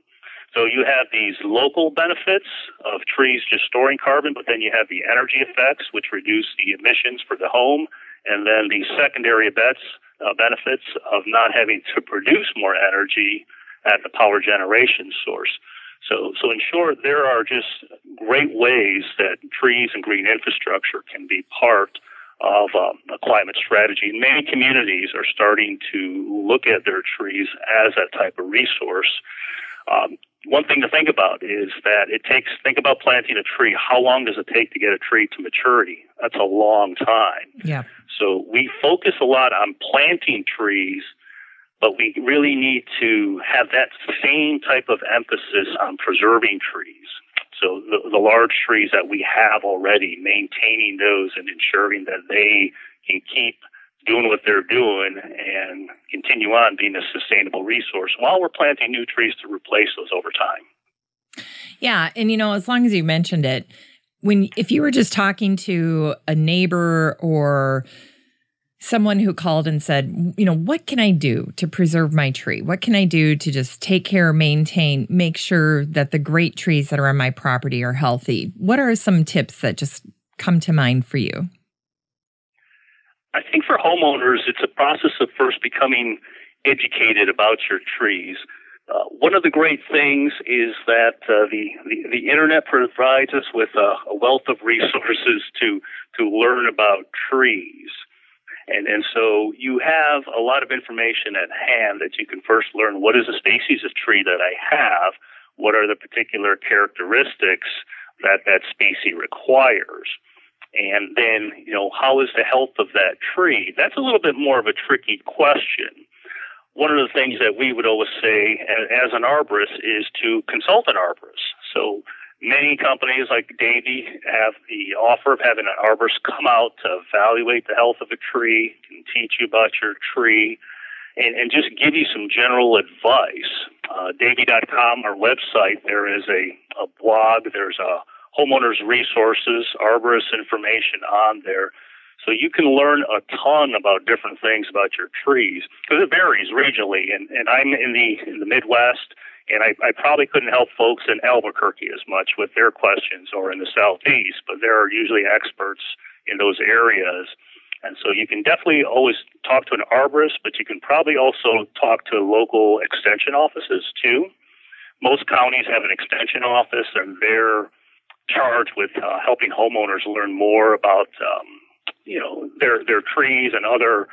So you have these local benefits of trees just storing carbon, but then you have the energy effects, which reduce the emissions for the home, and then the secondary benefits of not having to produce more energy at the power generation source. So in short, there are just great ways that trees and green infrastructure can be part of a climate strategy. Many communities are starting to look at their trees as that type of resource. One thing to think about is that think about planting a tree. How long does it take to get a tree to maturity? That's a long time. Yeah. So we focus a lot on planting trees, but we really need to have that same type of emphasis on preserving trees. So the large trees that we have already, maintaining those and ensuring that they can keep doing what they're doing and continue on being a sustainable resource while we're planting new trees to replace those over time. Yeah. And, as long as you mentioned it, if you were just talking to a neighbor or someone who called and said, what can I do to preserve my tree? What can I do to just take care, maintain, make sure that the great trees that are on my property are healthy? What are some tips that just come to mind for you? I think for homeowners, it's a process of first becoming educated about your trees. One of the great things is that the internet provides us with a wealth of resources to learn about trees. And so you have a lot of information at hand that you can first learn what is the species of tree that I have, what are the particular characteristics that species requires. And then, how is the health of that tree? That's a little bit more of a tricky question. One of the things that we would always say as an arborist is to consult an arborist. So many companies like Davey have the offer of having an arborist come out to evaluate the health of a tree, can teach you about your tree, and just give you some general advice. Davey.com, our website, there is a blog, there's a homeowners resources, arborist information on there. So you can learn a ton about different things about your trees, because it varies regionally. And I'm in the Midwest, and I probably couldn't help folks in Albuquerque as much with their questions, or in the Southeast, but there are usually experts in those areas. And so you can definitely always talk to an arborist, but you can probably also talk to local extension offices too. Most counties have an extension office, and they're charged with helping homeowners learn more about their trees and other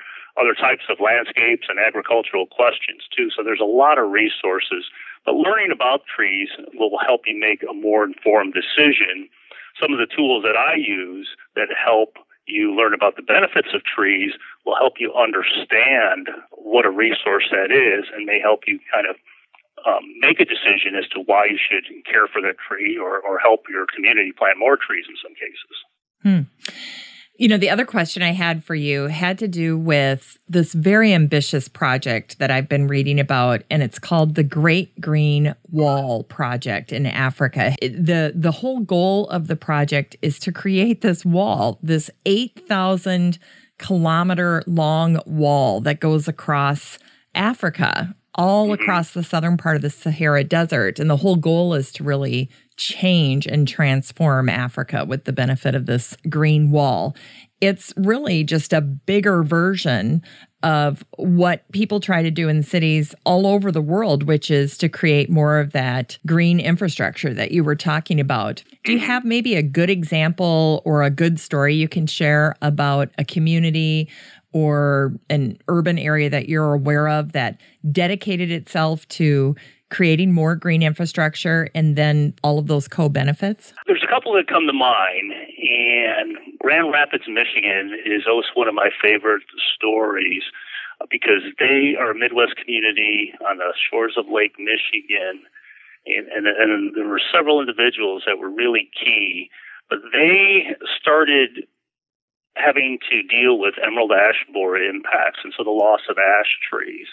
types of landscapes and agricultural questions too. So there's a lot of resources, but learning about trees will help you make a more informed decision. Some of the tools that I use that help you learn about the benefits of trees will help you understand what a resource that is, and may help you kind of make a decision as to why you should care for that tree or help your community plant more trees in some cases. The other question I had for you had to do with this very ambitious project that I've been reading about, and it's called the Great Green Wall Project in Africa. The whole goal of the project is to create this wall, this 8,000 kilometer long wall that goes across Africa, all across the southern part of the Sahara Desert. And the whole goal is to really change and transform Africa with the benefit of this green wall. It's really just a bigger version of what people try to do in cities all over the world, which is to create more of that green infrastructure that you were talking about. Do you have maybe a good example or a good story you can share about a community or an urban area that you're aware of that dedicated itself to creating more green infrastructure and then all of those co-benefits? There's a couple that come to mind, and Grand Rapids, Michigan is always one of my favorite stories because they are a Midwest community on the shores of Lake Michigan, and there were several individuals that were really key, but they started having to deal with emerald ash borer impacts, and so the loss of ash trees.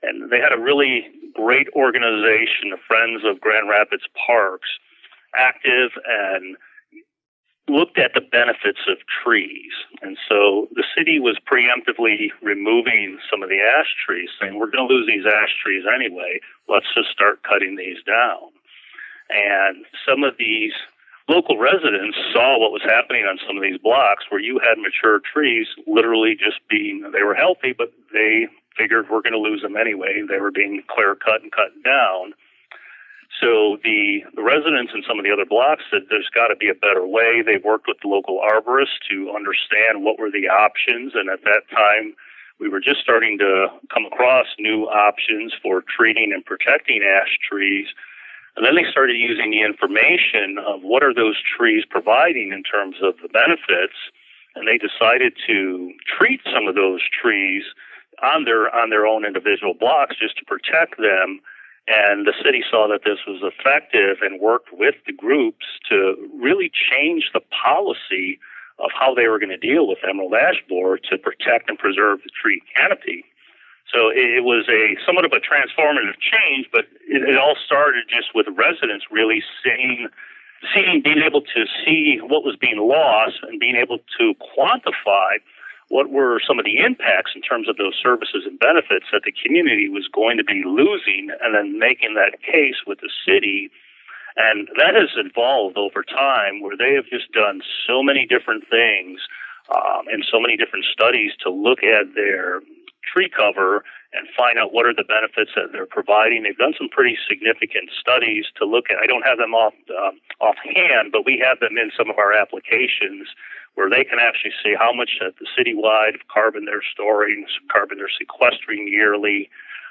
And they had a really great organization, the Friends of Grand Rapids Parks, active and looked at the benefits of trees. And so the city was preemptively removing some of the ash trees, saying, we're going to lose these ash trees anyway. Let's just start cutting these down. And some of these local residents saw what was happening on some of these blocks where you had mature trees literally just they were healthy, but they figured we're going to lose them anyway. They were being clear cut and cut down. So the residents in some of the other blocks said there's got to be a better way. They worked with the local arborists to understand what were the options. And at that time, we were just starting to come across new options for treating and protecting ash trees. And then they started using the information of what are those trees providing in terms of the benefits. And they decided to treat some of those trees on their own individual blocks just to protect them. And the city saw that this was effective and worked with the groups to really change the policy of how they were going to deal with emerald ash borer to protect and preserve the tree canopy. So it was somewhat of a transformative change, but it all started just with residents really being able to see what was being lost and being able to quantify what were some of the impacts in terms of those services and benefits that the community was going to be losing, and then making that case with the city. And that has evolved over time, where they have just done so many different things and so many different studies to look at their tree cover and find out what are the benefits that they're providing. They've done some pretty significant studies to look at. I don't have them offhand, but we have them in some of our applications, where they can actually see how much the citywide carbon they're storing, carbon they're sequestering yearly,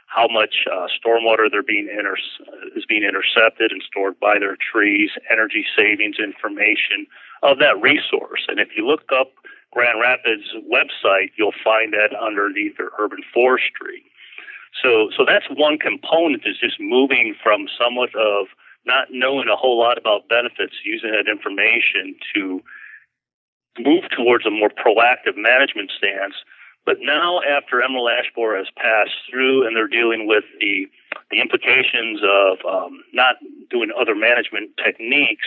how much stormwater is being intercepted and stored by their trees, energy savings information of that resource. And if you look up Grand Rapids website, you'll find that underneath their urban forestry. So that's one component, is just moving from somewhat of not knowing a whole lot about benefits, using that information to move towards a more proactive management stance. But now, after emerald ash borer has passed through and they're dealing with the implications of not doing other management techniques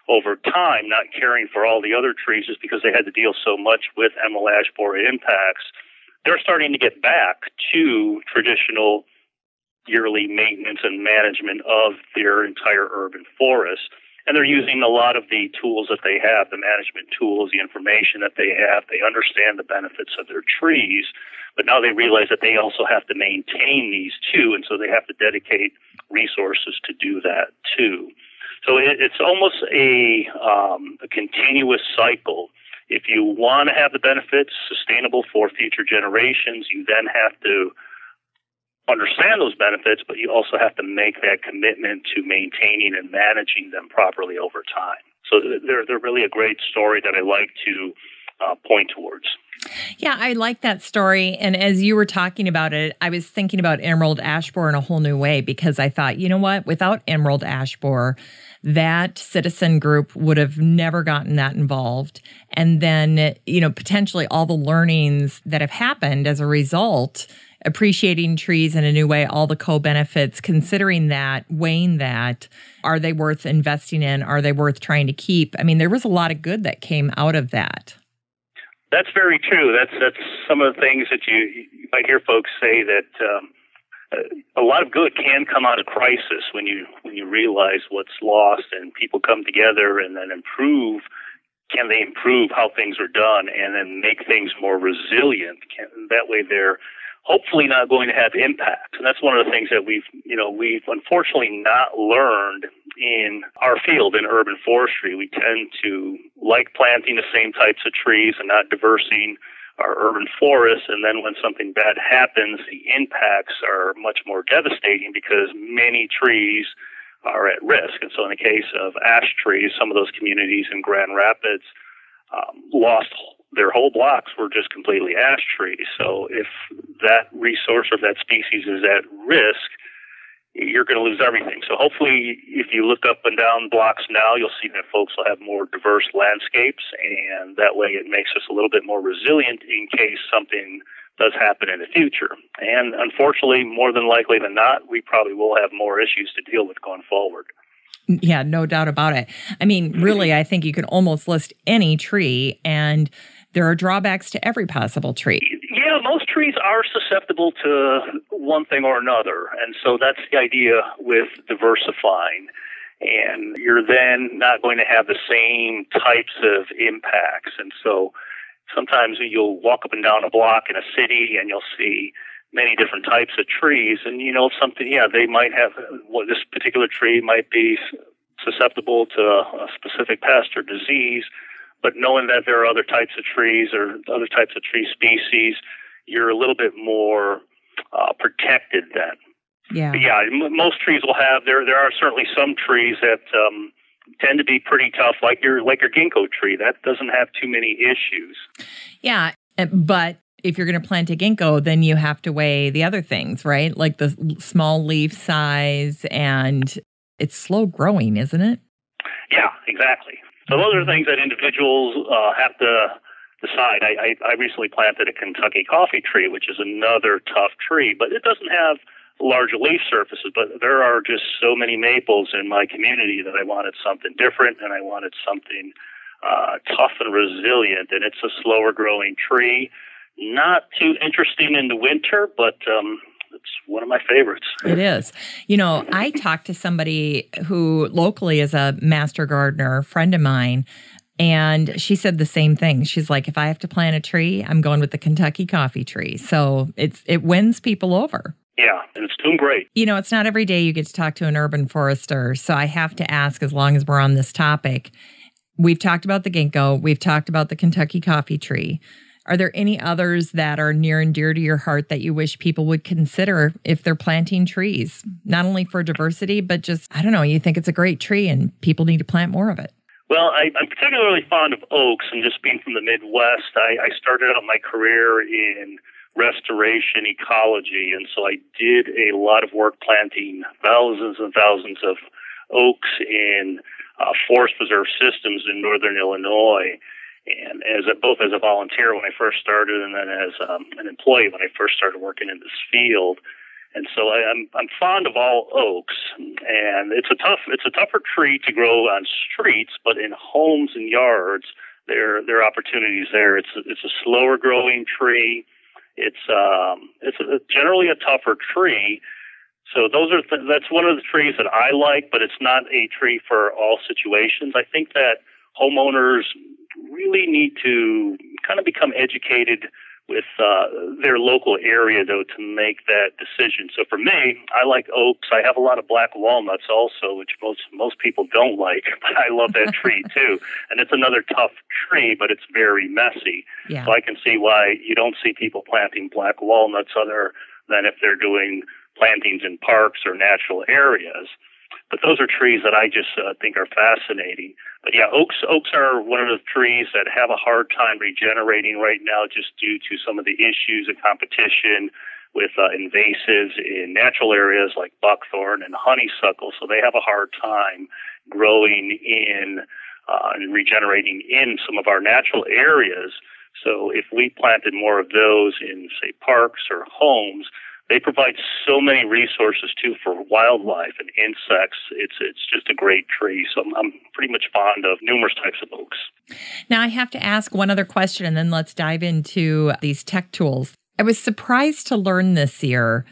over time, not caring for all the other trees just because they had to deal so much with emerald ash borer impacts, they're starting to get back to traditional yearly maintenance and management of their entire urban forest. And they're using a lot of the tools that they have, the management tools, the information that they have. They understand the benefits of their trees, but now they realize that they also have to maintain these too, and so they have to dedicate resources to do that too. So it's almost a continuous cycle. If you want to have the benefits sustainable for future generations, you then have to understand those benefits, but you also have to make that commitment to maintaining and managing them properly over time. So they're really a great story that I like to point towards. Yeah, I like that story. And as you were talking about it, I was thinking about emerald ash borer in a whole new way, because I thought, you know what, without emerald ash borer, that citizen group would have never gotten that involved. And then, potentially all the learnings that have happened as a result, appreciating trees in a new way, all the co-benefits, considering that, weighing that, are they worth investing in? Are they worth trying to keep? I mean, there was a lot of good that came out of that. That's very true. That's some of the things that you might hear folks say, that a lot of good can come out of crisis when you realize what's lost and people come together and then improve. Can they improve how things are done and then make things more resilient? That way they're hopefully not going to have impact. And that's one of the things that we've unfortunately not learned in our field in urban forestry. We tend to like planting the same types of trees and not diversing our urban forests. And then when something bad happens, the impacts are much more devastating because many trees are at risk. And so in the case of ash trees, some of those communities in Grand Rapids lost their whole blocks were just completely ash trees. So if that resource or that species is at risk, you're going to lose everything. So hopefully, if you look up and down blocks now, you'll see that folks will have more diverse landscapes, and that way it makes us a little bit more resilient in case something does happen in the future. And unfortunately, more than likely than not, we probably will have more issues to deal with going forward. Yeah, no doubt about it. I mean, really, I think you can almost list any tree, and there are drawbacks to every possible tree. Yeah, most trees are susceptible to one thing or another. And so that's the idea with diversifying. And you're then not going to have the same types of impacts. And so sometimes you'll walk up and down a block in a city and you'll see many different types of trees. And, they might have, this particular tree might be susceptible to a specific pest or disease. But knowing that there are other types of trees or other types of tree species, you're a little bit more protected then. Yeah. But yeah, most trees will have, there are certainly some trees that tend to be pretty tough, like your ginkgo tree. That doesn't have too many issues. Yeah, but if you're going to plant a ginkgo, then you have to weigh the other things, right? Like the small leaf size, and it's slow growing, isn't it? Yeah, exactly. So those are things that individuals have to decide. I recently planted a Kentucky coffee tree, which is another tough tree, but it doesn't have large leaf surfaces. But there are just so many maples in my community that I wanted something different, and I wanted something tough and resilient. And it's a slower growing tree. Not too interesting in the winter, but it's one of my favorites. It is. I talked to somebody who locally is a master gardener, a friend of mine, and she said the same thing. She's like, if I have to plant a tree, I'm going with the Kentucky coffee tree. So it wins people over. Yeah, and it's doing great. It's not every day you get to talk to an urban forester. So I have to ask, as long as we're on this topic, we've talked about the ginkgo, we've talked about the Kentucky coffee tree. Are there any others that are near and dear to your heart that you wish people would consider if they're planting trees? Not only for diversity, but just, I don't know, you think it's a great tree and people need to plant more of it. Well, I'm particularly fond of oaks, and just being from the Midwest, I started out my career in restoration ecology, and so I did a lot of work planting thousands and thousands of oaks in forest preserve systems in northern Illinois. And both as a volunteer when I first started, and then as an employee when I first started working in this field. And so I'm fond of all oaks, and it's a tougher tree to grow on streets, but in homes and yards, there are opportunities there. It's a slower growing tree. It's generally a tougher tree. So that's one of the trees that I like, but it's not a tree for all situations. I think that homeowners really need to kind of become educated with their local area, though, to make that decision. So for me, I like oaks. I have a lot of black walnuts also, which most people don't like, but I love that tree too. And it's another tough tree, but it's very messy. Yeah. So I can see why you don't see people planting black walnuts other than if they're doing plantings in parks or natural areas. But those are trees that I just think are fascinating. But yeah, oaks are one of the trees that have a hard time regenerating right now just due to some of the issues and competition with invasives in natural areas like buckthorn and honeysuckle. So they have a hard time growing in and regenerating in some of our natural areas. So if we planted more of those in, say, parks or homes, they provide so many resources, too, for wildlife and insects. It's just a great tree. So I'm pretty much fond of numerous types of oaks. Now, I have to ask one other question, and then let's dive into these tech tools. I was surprised to learn this year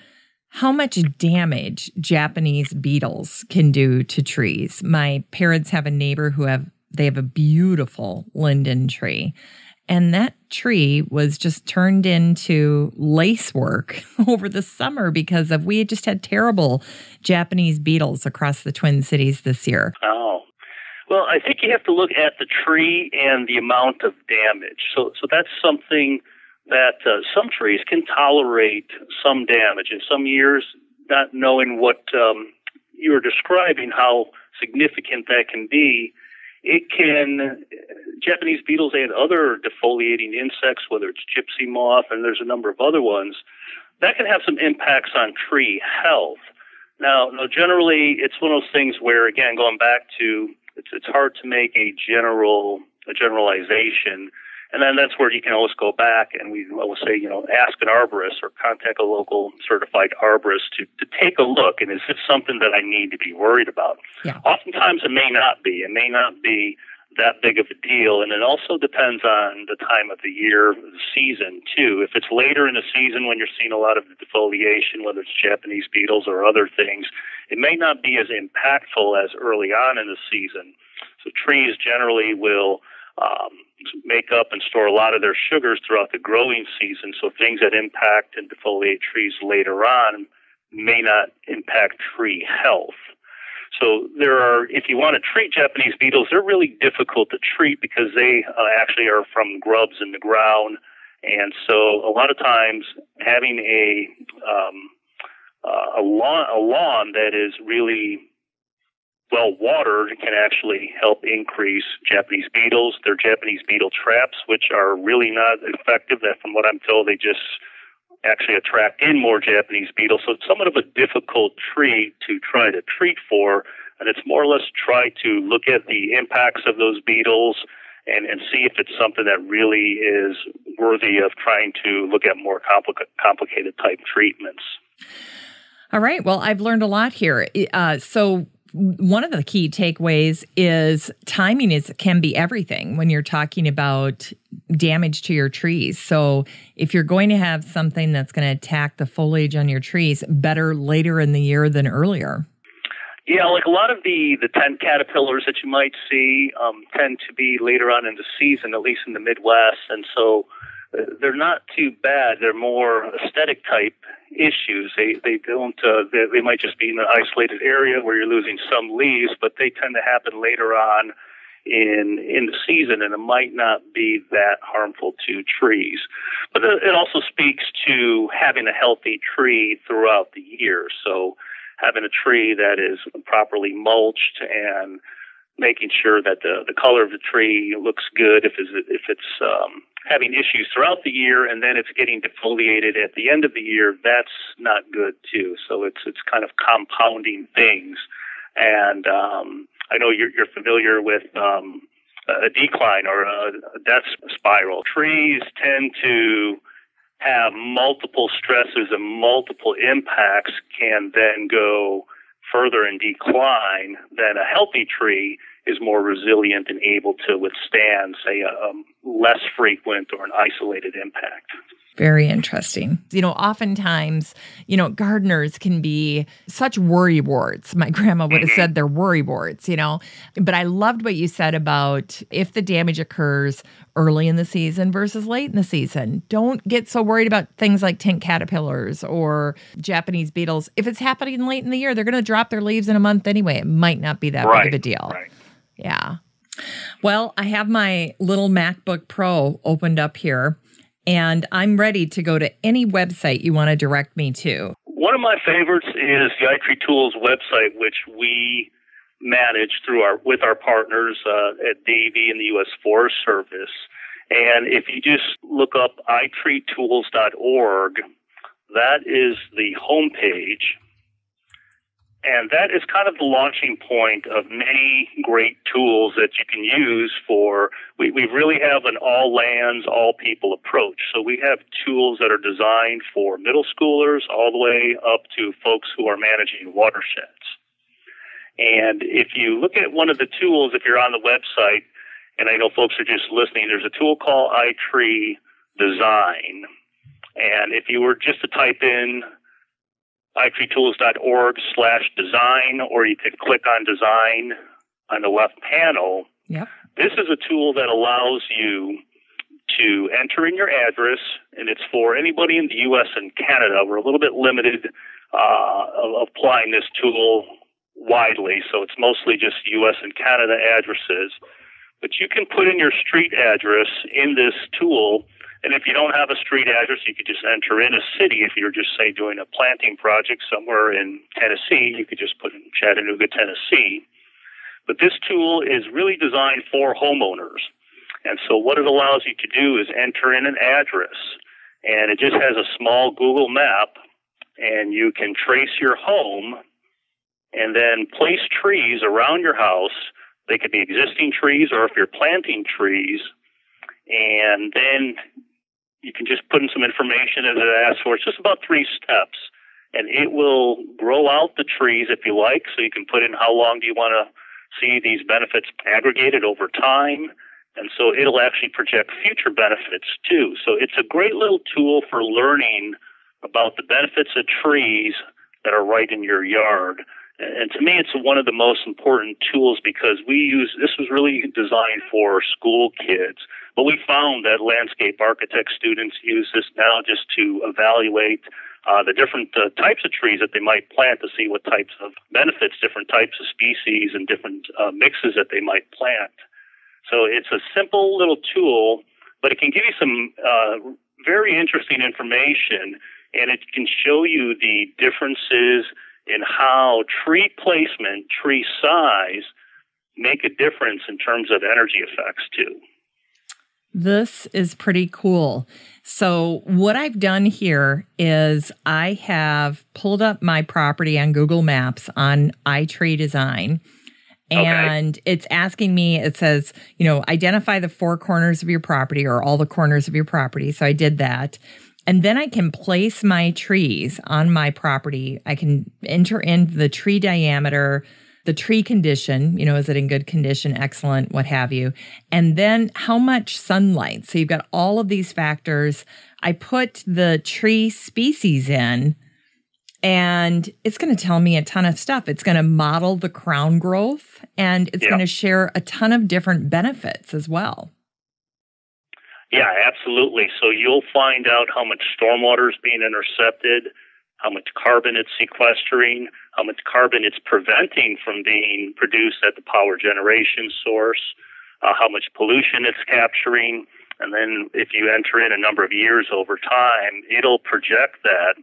how much damage Japanese beetles can do to trees. My parents have a neighbor they have a beautiful linden tree. And that tree was just turned into lacework over the summer because we had just had terrible Japanese beetles across the Twin Cities this year. Oh, well, I think you have to look at the tree and the amount of damage. So that's something that some trees can tolerate some damage. In some years, not knowing what you were describing, how significant that can be, Japanese beetles and other defoliating insects, whether it's gypsy moth, and there's a number of other ones, that can have some impacts on tree health. Now, generally, it's one of those things where, again, going back to, it's hard to make a generalization. And then that's where you can always go back and we always say, ask an arborist or contact a local certified arborist to take a look. And is this something that I need to be worried about? Yeah. Oftentimes it may not be. It may not be that big of a deal. And it also depends on the time of the year, the season too. If it's later in the season when you're seeing a lot of defoliation, whether it's Japanese beetles or other things, it may not be as impactful as early on in the season. So trees generally will make up and store a lot of their sugars throughout the growing season. So things that impact and defoliate trees later on may not impact tree health. So if you want to treat Japanese beetles, they're really difficult to treat because they actually are from grubs in the ground. And so a lot of times having a lawn that is really well watered can actually help increase Japanese beetles. They're Japanese beetle traps, which are really not effective. That, from what I'm told, they just actually attract in more Japanese beetles. So it's somewhat of a difficult tree to try to treat for, and it's more or less try to look at the impacts of those beetles and see if it's something that really is worthy of trying to look at more complicated type treatments. All right. Well, I've learned a lot here. So one of the key takeaways is timing can be everything when you're talking about damage to your trees. So if you're going to have something that's going to attack the foliage on your trees, better later in the year than earlier. Yeah, like a lot of the tent caterpillars that you might see tend to be later on in the season, at least in the Midwest. And so they're not too bad. They're more aesthetic type issues. They might just be in an isolated area where you're losing some leaves, but they tend to happen later on in the season, and it might not be that harmful to trees. But it also speaks to having a healthy tree throughout the year. So having a tree that is properly mulched and making sure that the color of the tree looks good if it's having issues throughout the year and then it's getting defoliated at the end of the year, that's not good too. So it's kind of compounding things. And I know you're familiar with a decline or a death spiral. Trees tend to have multiple stresses and multiple impacts can then go further in decline than a healthy tree is more resilient and able to withstand, say, a less frequent or an isolated impact. Very interesting. Oftentimes, gardeners can be such worry warts. My grandma would have said they're worry warts, But I loved what you said about if the damage occurs early in the season versus late in the season. Don't get so worried about things like tent caterpillars or Japanese beetles. If it's happening late in the year, they're going to drop their leaves in a month anyway. It might not be that big of a deal. Right. Yeah. Well, I have my little MacBook Pro opened up here, and I'm ready to go to any website you want to direct me to. One of my favorites is the ITRI Tools website, which we manage with our partners at Davey and the U.S. Forest Service. And if you just look up ITRITools.org, that is the homepage. And that is kind of the launching point of many great tools that you can use we really have an all lands, all people approach. So we have tools that are designed for middle schoolers all the way up to folks who are managing watersheds. And if you look at one of the tools, if you're on the website, and I know folks are just listening, there's a tool called ITRI Design. And if you were just to type in ITRITools.org/design, or you could click on design on the left panel. Yep. This is a tool that allows you to enter in your address, and it's for anybody in the U.S. and Canada. We're a little bit limited of applying this tool widely, so it's mostly just U.S. and Canada addresses. But you can put in your street address in this tool. And if you don't have a street address, you could just enter in a city. If you're just, say, doing a planting project somewhere in Tennessee, you could just put in Chattanooga, Tennessee. But this tool is really designed for homeowners. And so what it allows you to do is enter in an address. And it just has a small Google map. And you can trace your home and then place trees around your house. They could be existing trees, or if you're planting trees, and then you can just put in some information as it asks for. It's just about 3 steps, and it will grow out the trees if you like, so you can put in how long do you want to see these benefits aggregated over time, and so it'll actually project future benefits too. So it's a great little tool for learning about the benefits of trees that are right in your yard. And to me, it's one of the most important tools because this was really designed for school kids, but we found that landscape architect students use this now just to evaluate the different types of trees that they might plant to see what types of benefits, different types of species and different mixes that they might plant. So it's a simple little tool, but it can give you some very interesting information, and it can show you the differences in how tree placement, tree size make a difference in terms of energy effects too. This is pretty cool. So what I've done here is I have pulled up my property on Google Maps on iTree Design. And it's asking me, it says, identify the 4 corners of your property or all the corners of your property. So I did that. And then I can place my trees on my property. I can enter in the tree diameter, the tree condition, is it in good condition, excellent, what have you. And then how much sunlight. So you've got all of these factors. I put the tree species in, and it's going to tell me a ton of stuff. It's going to model the crown growth, and it's going to share a ton of different benefits as well. Yeah, absolutely. So you'll find out how much stormwater is being intercepted, how much carbon it's sequestering, how much carbon it's preventing from being produced at the power generation source, how much pollution it's capturing. And then if you enter in a number of years over time, it'll project that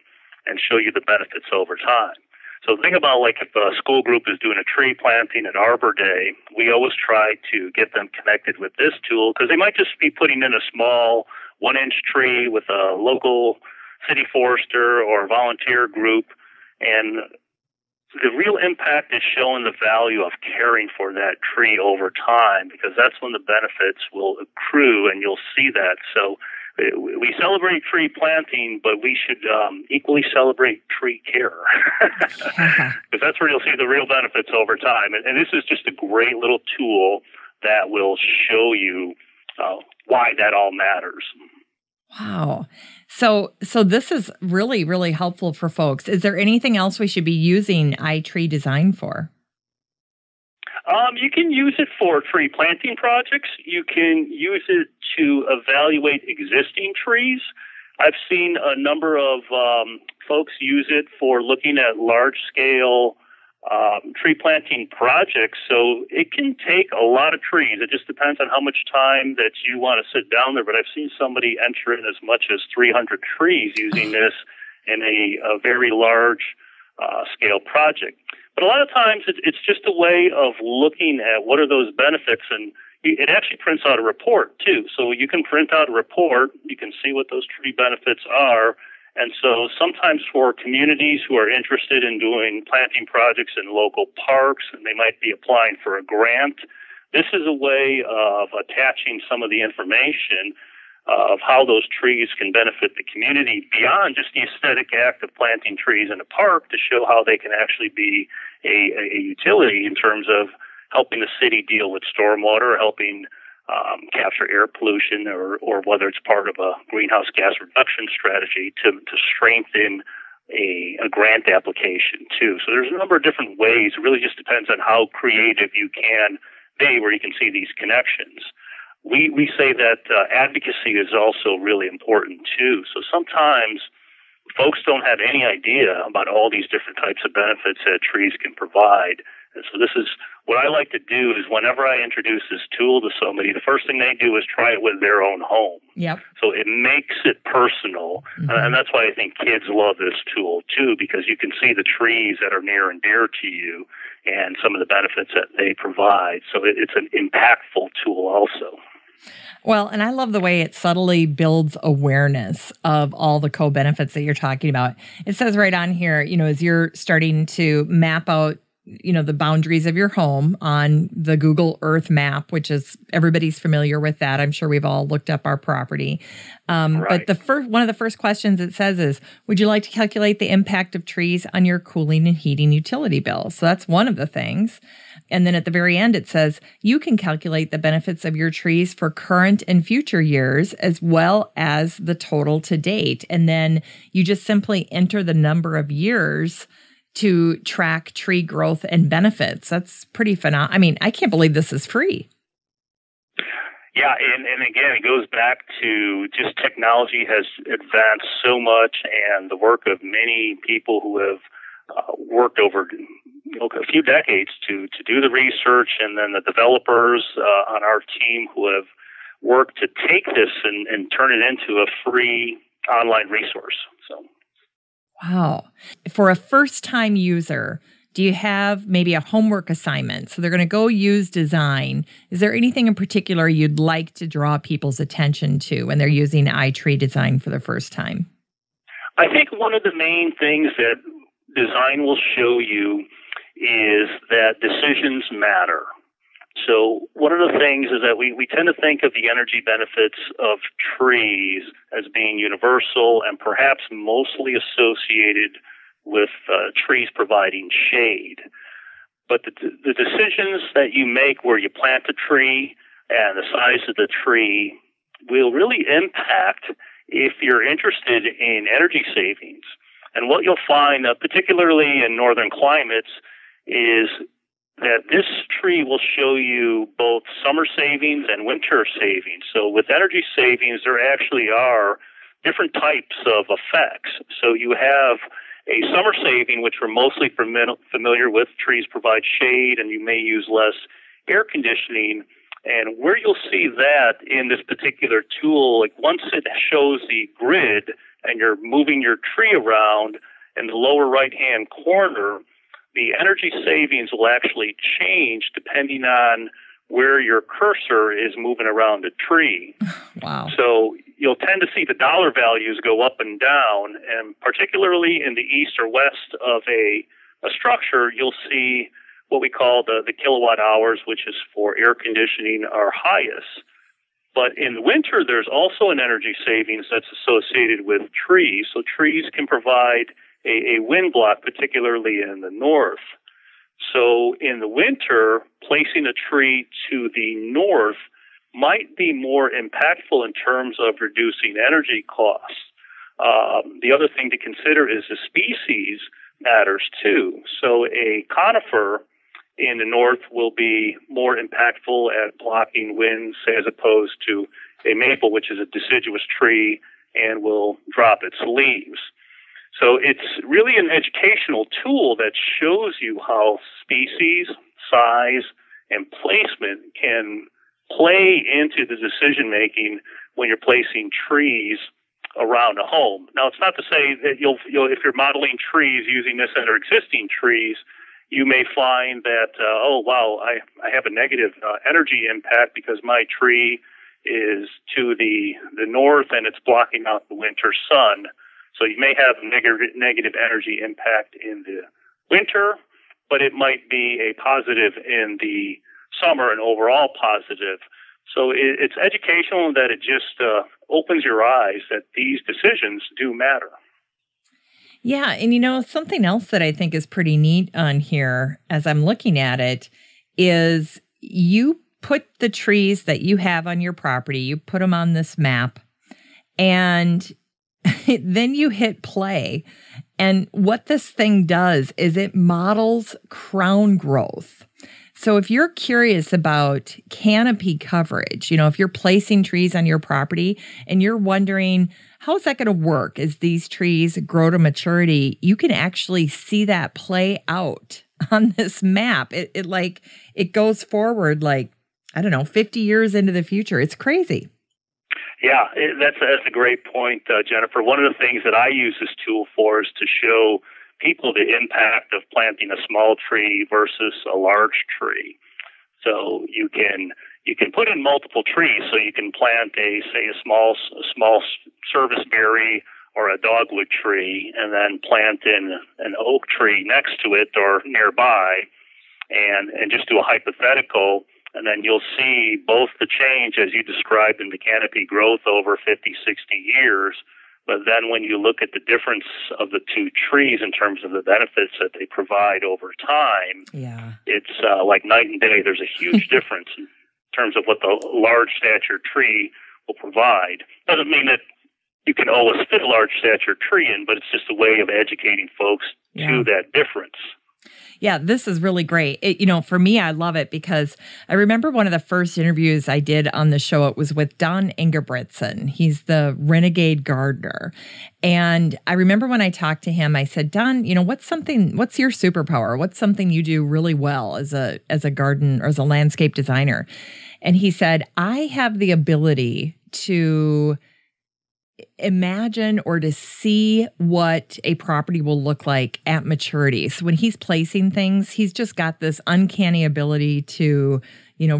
and show you the benefits over time. So think about like if a school group is doing a tree planting at Arbor Day, we always try to get them connected with this tool because they might just be putting in a small 1-inch tree with a local city forester or volunteer group. And the real impact is showing the value of caring for that tree over time because that's when the benefits will accrue and you'll see that. So we celebrate tree planting, but we should equally celebrate tree care because that's where you'll see the real benefits over time. And this is just a great little tool that will show you why that all matters. Wow. So this is really, really helpful for folks. Is there anything else we should be using iTree Design for? You can use it for tree planting projects. You can use it to evaluate existing trees. I've seen a number of folks use it for looking at large-scale tree planting projects. So it can take a lot of trees. It just depends on how much time that you want to sit down there. But I've seen somebody enter in as much as 300 trees using this in a very large scale project. But a lot of times it's just a way of looking at what are those benefits, and it actually prints out a report too. So you can print out a report, you can see what those tree benefits are, and so sometimes for communities who are interested in doing planting projects in local parks, and they might be applying for a grant, this is a way of attaching some of the information of how those trees can benefit the community beyond just the aesthetic act of planting trees in a park to show how they can actually be a utility in terms of helping the city deal with stormwater, helping capture air pollution, or whether it's part of a greenhouse gas reduction strategy to strengthen a grant application too. So there's a number of different ways. It really just depends on how creative you can be where you can see these connections. We say that advocacy is also really important too. So sometimes folks don't have any idea about all these different types of benefits that trees can provide. And so this is what I like to do is whenever I introduce this tool to somebody, the first thing they do is try it with their own home. Yep. So it makes it personal. Mm-hmm. And that's why I think kids love this tool too, because you can see the trees that are near and dear to you and some of the benefits that they provide. So it's an impactful tool also. Well, and I love the way it subtly builds awareness of all the co-benefits that you're talking about. It says right on here, as you're starting to map out the boundaries of your home on the Google Earth map, which is everybody's familiar with that. I'm sure we've all looked up our property. Right. But one of the first questions it says is, would you like to calculate the impact of trees on your cooling and heating utility bill? So that's one of the things. And then at the very end, it says, you can calculate the benefits of your trees for current and future years, as well as the total to date. And then you just simply enter the number of years to track tree growth and benefits. That's pretty phenomenal. I mean, I can't believe this is free. Yeah, and again, it goes back to just technology has advanced so much, and the work of many people who have worked over a few decades to do the research, and then the developers on our team who have worked to take this and turn it into a free online resource. So, wow. For a first-time user, do you have maybe a homework assignment? So they're going to go use design. Is there anything in particular you'd like to draw people's attention to when they're using iTree Design for the first time? I think one of the main things that design will show you is that decisions matter. So one of the things is that we tend to think of the energy benefits of trees as being universal and perhaps mostly associated with trees providing shade. But the decisions that you make where you plant a tree and the size of the tree will really impact if you're interested in energy savings. And what you'll find, particularly in northern climates, is that this tree will show you both summer savings and winter savings. So with energy savings, there actually are different types of effects. So you have a summer saving, which we're mostly familiar with. Trees provide shade, and you may use less air conditioning. And where you'll see that in this particular tool, like once it shows the grid and you're moving your tree around in the lower right-hand corner, the energy savings will actually change depending on where your cursor is moving around the tree. Wow. So you'll tend to see the dollar values go up and down, and particularly in the east or west of a structure, you'll see what we call the kilowatt hours, which is for air conditioning, are highest. But in the winter, there's also an energy savings that's associated with trees. So trees can provide a wind block, particularly in the north. So in the winter, placing a tree to the north might be more impactful in terms of reducing energy costs. The other thing to consider is the species matters too. So a conifer in the north will be more impactful at blocking winds as opposed to a maple, which is a deciduous tree and will drop its leaves. So it's really an educational tool that shows you how species, size, and placement can play into the decision-making when you're placing trees around a home. Now, it's not to say that you'll if you're modeling trees using this that are existing trees, you may find that, I have a negative energy impact because my tree is to the north and it's blocking out the winter sun. So you may have negative energy impact in the winter, but it might be a positive in the summer, and overall positive. So it's educational in that it just opens your eyes that these decisions do matter. Yeah, and something else that I think is pretty neat on here as I'm looking at it is you put the trees that you have on your property, you put them on this map, and then you hit play. And what this thing does is it models crown growth. So if you're curious about canopy coverage, if you're placing trees on your property and you're wondering, how is that going to work as these trees grow to maturity? You can actually see that play out on this map. It goes forward 50 years into the future. It's crazy. Yeah, that's a great point, Jennifer. One of the things that I use this tool for is to show people the impact of planting a small tree versus a large tree. So you can put in multiple trees. So you can plant a small serviceberry or a dogwood tree and then plant in an oak tree next to it or nearby and just do a hypothetical, and then you'll see both the change as you described in the canopy growth over 50, 60 years, but then when you look at the difference of the two trees in terms of the benefits that they provide over time, it's like night and day. There's a huge difference in terms of what the large stature tree will provide. Doesn't mean that you can always fit a large stature tree in, but it's just a way of educating folks to that difference. Yeah, this is really great. For me, I love it because I remember one of the first interviews I did on the show. It was with Don Ingebrigtsen. He's the renegade gardener. And I remember when I talked to him, I said, Don, what's your superpower? What's something you do really well as a garden or as a landscape designer? And he said, I have the ability to imagine or to see what a property will look like at maturity. So when he's placing things, he's just got this uncanny ability to,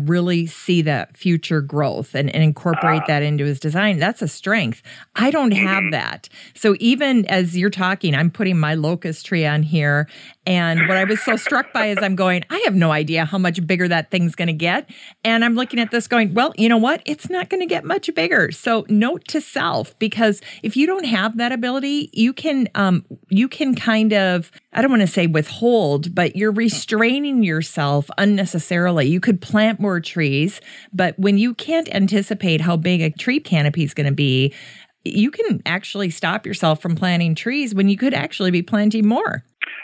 really see that future growth and incorporate that into his design. That's a strength. I don't have that. So even as you're talking, I'm putting my locust tree on here. And what I was so struck by is I'm going, I have no idea how much bigger that thing's going to get. And I'm looking at this going, well, you know what? It's not going to get much bigger. So note to self, because if you don't have that ability, you can kind of, I don't want to say withhold, but you're restraining yourself unnecessarily. You could plant more trees, but when you can't anticipate how big a tree canopy is going to be, you can actually stop yourself from planting trees when you could actually be planting more.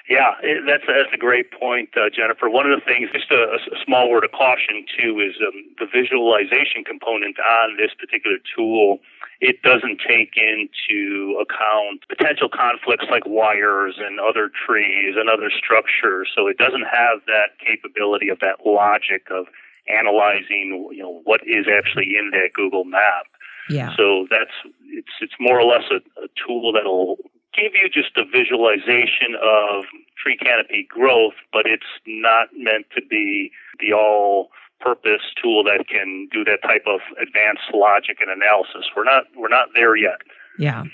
Yeah, that's a great point, Jennifer. One of the things, just a small word of caution, too, is the visualization component on this particular tool. It doesn't take into account potential conflicts like wires and other trees and other structures. So it doesn't have that capability of that logic of analyzing, what is actually in that Google map. Yeah. So it's more or less a tool that'll give you just a visualization of tree canopy growth, but it's not meant to be the all-purpose tool that can do that type of advanced logic and analysis. We're not there yet. Yeah.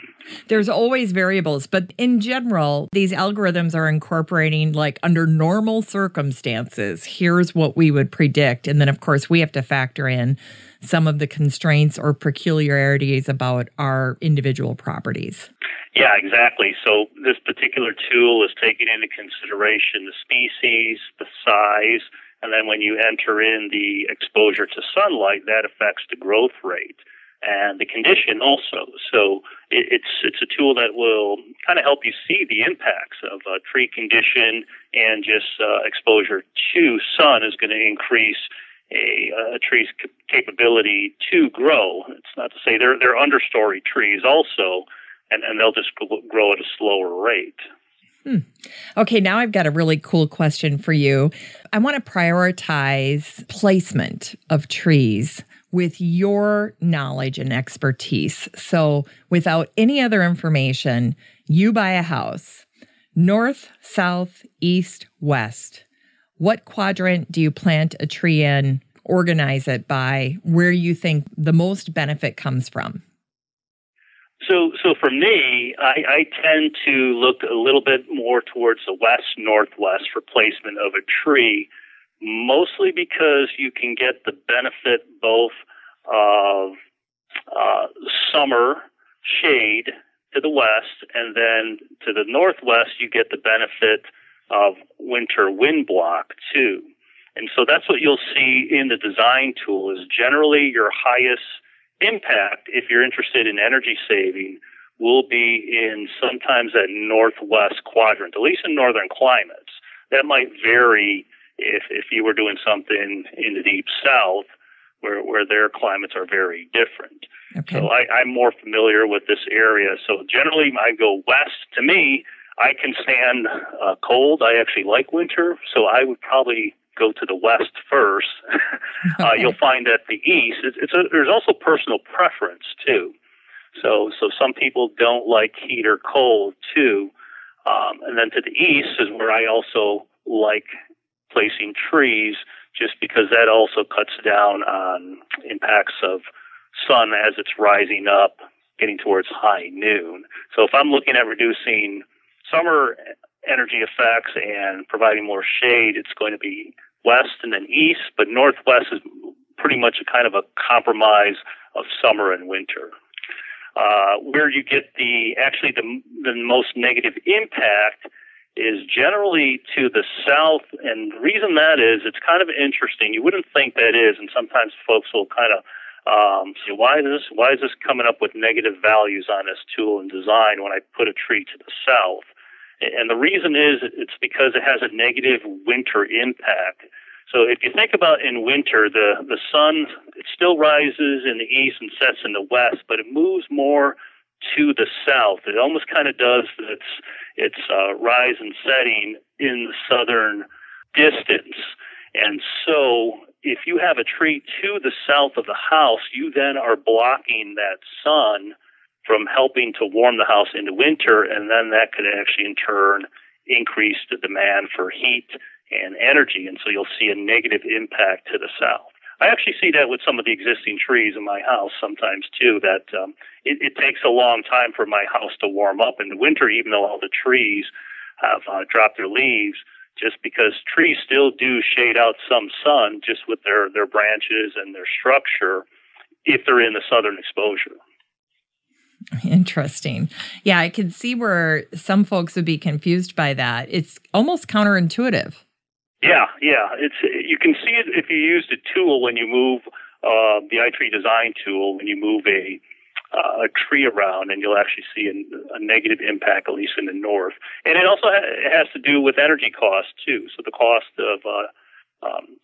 There's always variables, but in general, these algorithms are incorporating, like, under normal circumstances, here's what we would predict. And then, of course, we have to factor in some of the constraints or peculiarities about our individual properties. Yeah, exactly. So this particular tool is taking into consideration the species, the size, and then when you enter in the exposure to sunlight, that affects the growth rate and the condition also. So it's a tool that will kind of help you see the impacts of tree condition, and just exposure to sun is going to increase a tree's capability to grow. It's not to say they're understory trees also, and they'll just grow at a slower rate. Okay, now I've got a really cool question for you. I want to prioritize placement of trees with your knowledge and expertise. So without any other information, you buy a house, north, south, east, west. What quadrant do you plant a tree in? Organize it by where you think the most benefit comes from. So for me, I tend to look a little bit more towards the west-northwest for placement of a tree, mostly because you can get the benefit both of summer shade to the west, and then to the northwest, you get the benefit of winter wind block too. And so that's what you'll see in the design tool is generally your highest impact, if you're interested in energy saving, will be in sometimes that northwest quadrant, at least in northern climates. That might vary if you were doing something in the deep south where their climates are very different. Okay. So I'm more familiar with this area. So generally I go west. To me, I can stand cold. I actually like winter, so I would probably go to the west first. Okay. You'll find at the east, there's also personal preference too. So some people don't like heat or cold too. And then to the east is where I also like placing trees, just because that also cuts down on impacts of sun as it's rising up getting towards high noon. So if I'm looking at reducing summer energy effects and providing more shade, it's going to be west and then east, but northwest is pretty much a kind of a compromise of summer and winter. Where you get the most negative impact is generally to the south, and the reason that is, it's kind of interesting. You wouldn't think that is, and sometimes folks will kind of say, why is this coming up with negative values on this tool and design when I put a tree to the south? And the reason is it's because it has a negative winter impact. So if you think about in winter, the sun, it still rises in the east and sets in the west, but it moves more to the south. It almost kind of does its rise and setting in the southern distance. And so if you have a tree to the south of the house, you then are blocking that sun from helping to warm the house into winter, and then that could actually in turn increase the demand for heat and energy, and so you'll see a negative impact to the south. I actually see that with some of the existing trees in my house sometimes too, that it takes a long time for my house to warm up in the winter, even though all the trees have dropped their leaves, just because trees still do shade out some sun just with their branches and their structure if they're in the southern exposure. Interesting. Yeah, I can see where some folks would be confused by that. It's almost counterintuitive. Yeah. You can see it if you use the tool when you move the ITRI design tool, when you move a tree around, and you'll actually see a negative impact, at least in the north. And it also has to do with energy costs too. So the cost of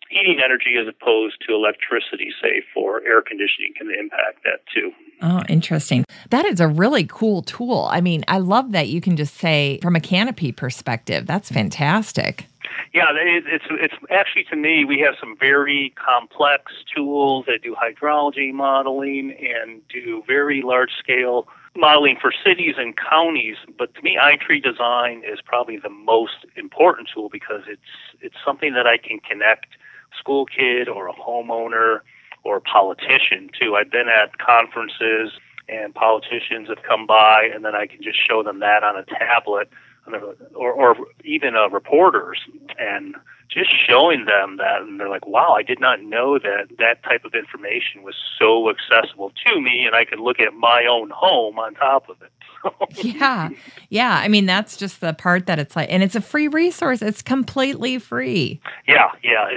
heating energy as opposed to electricity, say, for air conditioning can impact that too. Oh, interesting. That is a really cool tool. I mean, I love that you can just say from a canopy perspective. That's fantastic. Yeah, it's actually, to me, we have some very complex tools that do hydrology modeling and do very large-scale modeling for cities and counties. But to me, ITRI design is probably the most important tool because it's something that I can connect a school kid or a homeowner or a politician to. I've been at conferences and politicians have come by, and then I can just show them that on a tablet, or even reporters, and just showing them that, and they're like, wow, I did not know that type of information was so accessible to me, and I could look at my own home on top of it. Yeah. I mean, that's just the part that it's like, and it's a free resource. It's completely free. Yeah.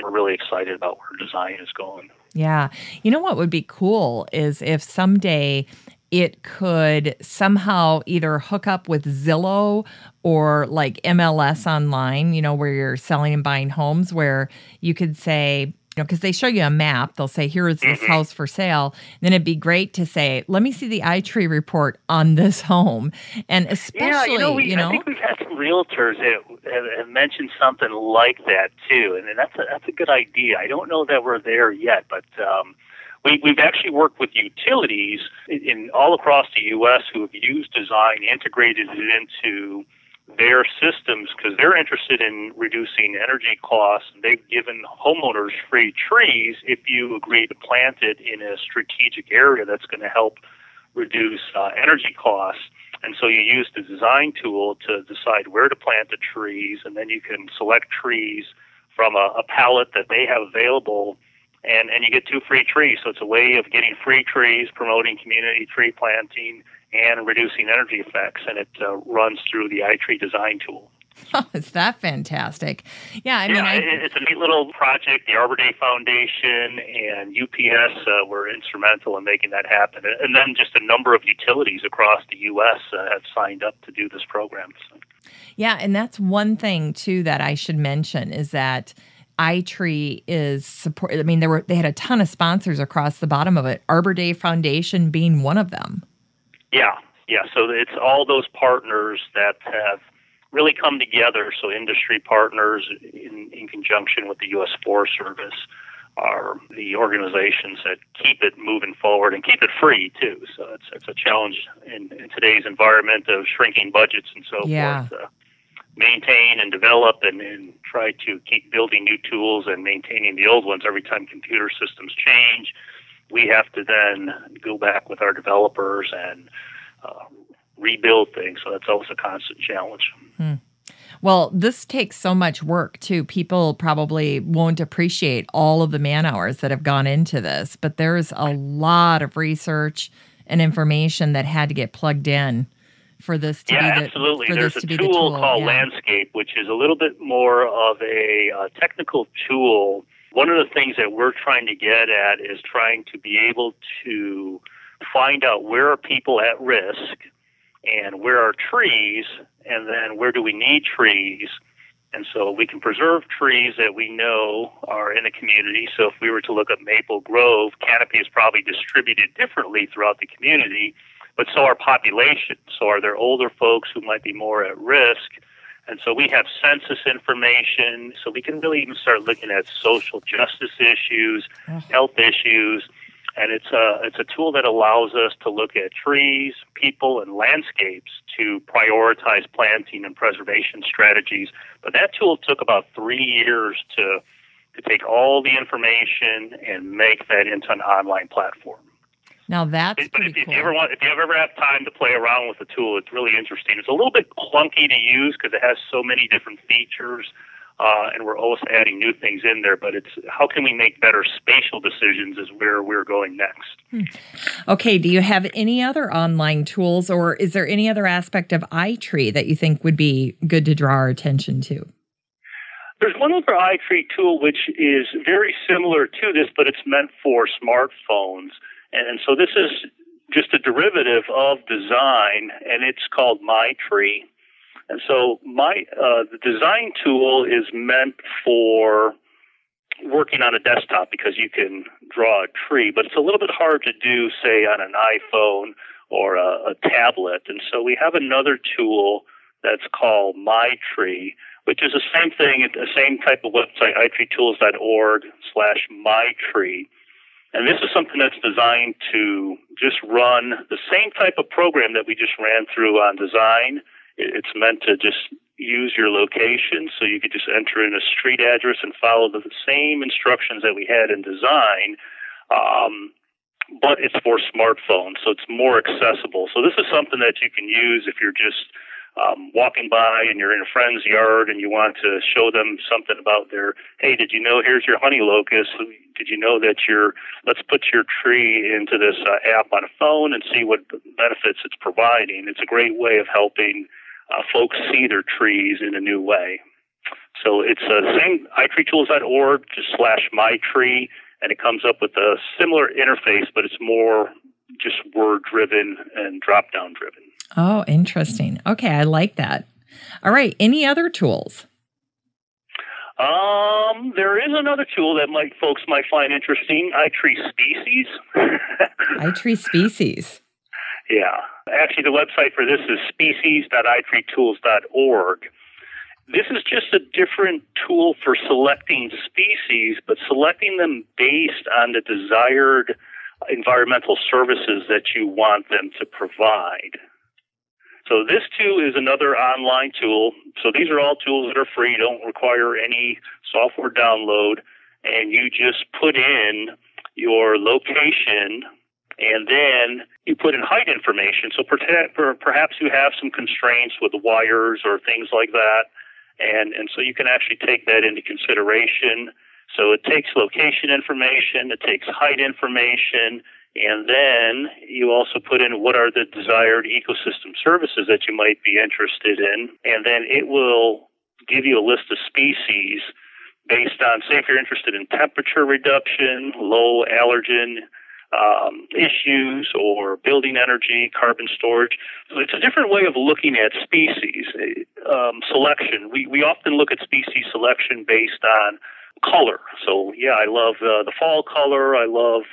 We're really excited about where design is going. Yeah. You know what would be cool is if someday it could somehow either hook up with Zillow or like MLS online, where you're selling and buying homes, where you could say, because they show you a map, they'll say, here is this house for sale. And then it'd be great to say, let me see the ITRI report on this home. And especially, I think we've had some realtors that have mentioned something like that too. And that's a good idea. I don't know that we're there yet, but we've actually worked with utilities in all across the U.S. who have used design, integrated it into their systems because they're interested in reducing energy costs. They've given homeowners free trees if you agree to plant it in a strategic area that's going to help reduce energy costs. And so you use the design tool to decide where to plant the trees, and then you can select trees from a palette that they have available, and you get 2 free trees. So it's a way of getting free trees, promoting community tree planting, and reducing energy effects, and it runs through the ITRI design tool. Oh, is that fantastic? Yeah, I mean, it's a neat little project. The Arbor Day Foundation and UPS were instrumental in making that happen. And then just a number of utilities across the U.S. Have signed up to do this program. So. Yeah, and that's one thing, too, that I should mention is that ITRI is support. I mean, they had a ton of sponsors across the bottom of it, Arbor Day Foundation being one of them. Yeah. So it's all those partners that have really come together. So industry partners in conjunction with the U.S. Forest Service are the organizations that keep it moving forward and keep it free too. So it's a challenge in today's environment of shrinking budgets and so forth. Maintain and develop and try to keep building new tools and maintaining the old ones every time computer systems change. we have to then go back with our developers and rebuild things. So that's always a constant challenge. Well, this takes so much work, too. People probably won't appreciate all of the man-hours that have gone into this, but there's a lot of research and information that had to get plugged in for this to be the absolutely. There's a tool called Landscape, which is a little bit more of a technical tool. One of the things that we're trying to get at is trying to be able to find out where are people at risk and where are trees, and then where do we need trees. And so we can preserve trees that we know are in the community. So if we were to look at Maple Grove, canopy is probably distributed differently throughout the community, but so are population. So are there older folks who might be more at risk? And so we have census information, so we can really even start looking at social justice issues, health issues, and it's a tool that allows us to look at trees, people, and landscapes to prioritize planting and preservation strategies. But that tool took about 3 years to take all the information and make that into an online platform. Now that's But if you ever have time to play around with the tool, it's really interesting. It's a little bit clunky to use because it has so many different features, and we're always adding new things in there. But it's how can we make better spatial decisions is where we're going next. Okay, do you have any other online tools, or is there any other aspect of ITRI that you think would be good to draw our attention to? There's one other ITRI tool which is very similar to this, but it's meant for smartphones. And so this is just a derivative of design, and it's called MyTree. And so the design tool is meant for working on a desktop because you can draw a tree, but it's a little bit hard to do, say, on an iPhone or a tablet. And so we have another tool that's called MyTree, which is the same thing, the same type of website, itritools.org/MyTree. And this is something that's designed to just run the same type of program that we just ran through on design. It's meant to just use your location, so you could just enter in a street address and follow the same instructions that we had in design, but it's for smartphones, so it's more accessible. So this is something that you can use if you're just walking by and you're in a friend's yard and you want to show them something about hey, did you know, here's your honey locust. Did you know that let's put your tree into this app on a phone and see what benefits it's providing. It's a great way of helping folks see their trees in a new way. So it's the same, itritools.org/MyTree, and it comes up with a similar interface, but it's more just word-driven and drop-down driven. Oh, interesting. Okay, I like that. All right, any other tools? There is another tool that folks might find interesting, ITRI Species. ITRI Species. Yeah. Actually, the website for this is species.itritools.org. This is just a different tool for selecting species, but selecting them based on the desired environmental services that you want them to provide. So this too is another online tool. So these are all tools that are free, don't require any software download, and you just put in your location and then you put in height information. So perhaps you have some constraints with wires or things like that, and so you can actually take that into consideration. So it takes location information, it takes height information, and then you also put in what are the desired ecosystem services that you might be interested in. And then it will give you a list of species based on, say, if you're interested in temperature reduction, low allergen issues, or building energy, carbon storage. So it's a different way of looking at species selection. We often look at species selection based on color. So, yeah, I love the fall color. I love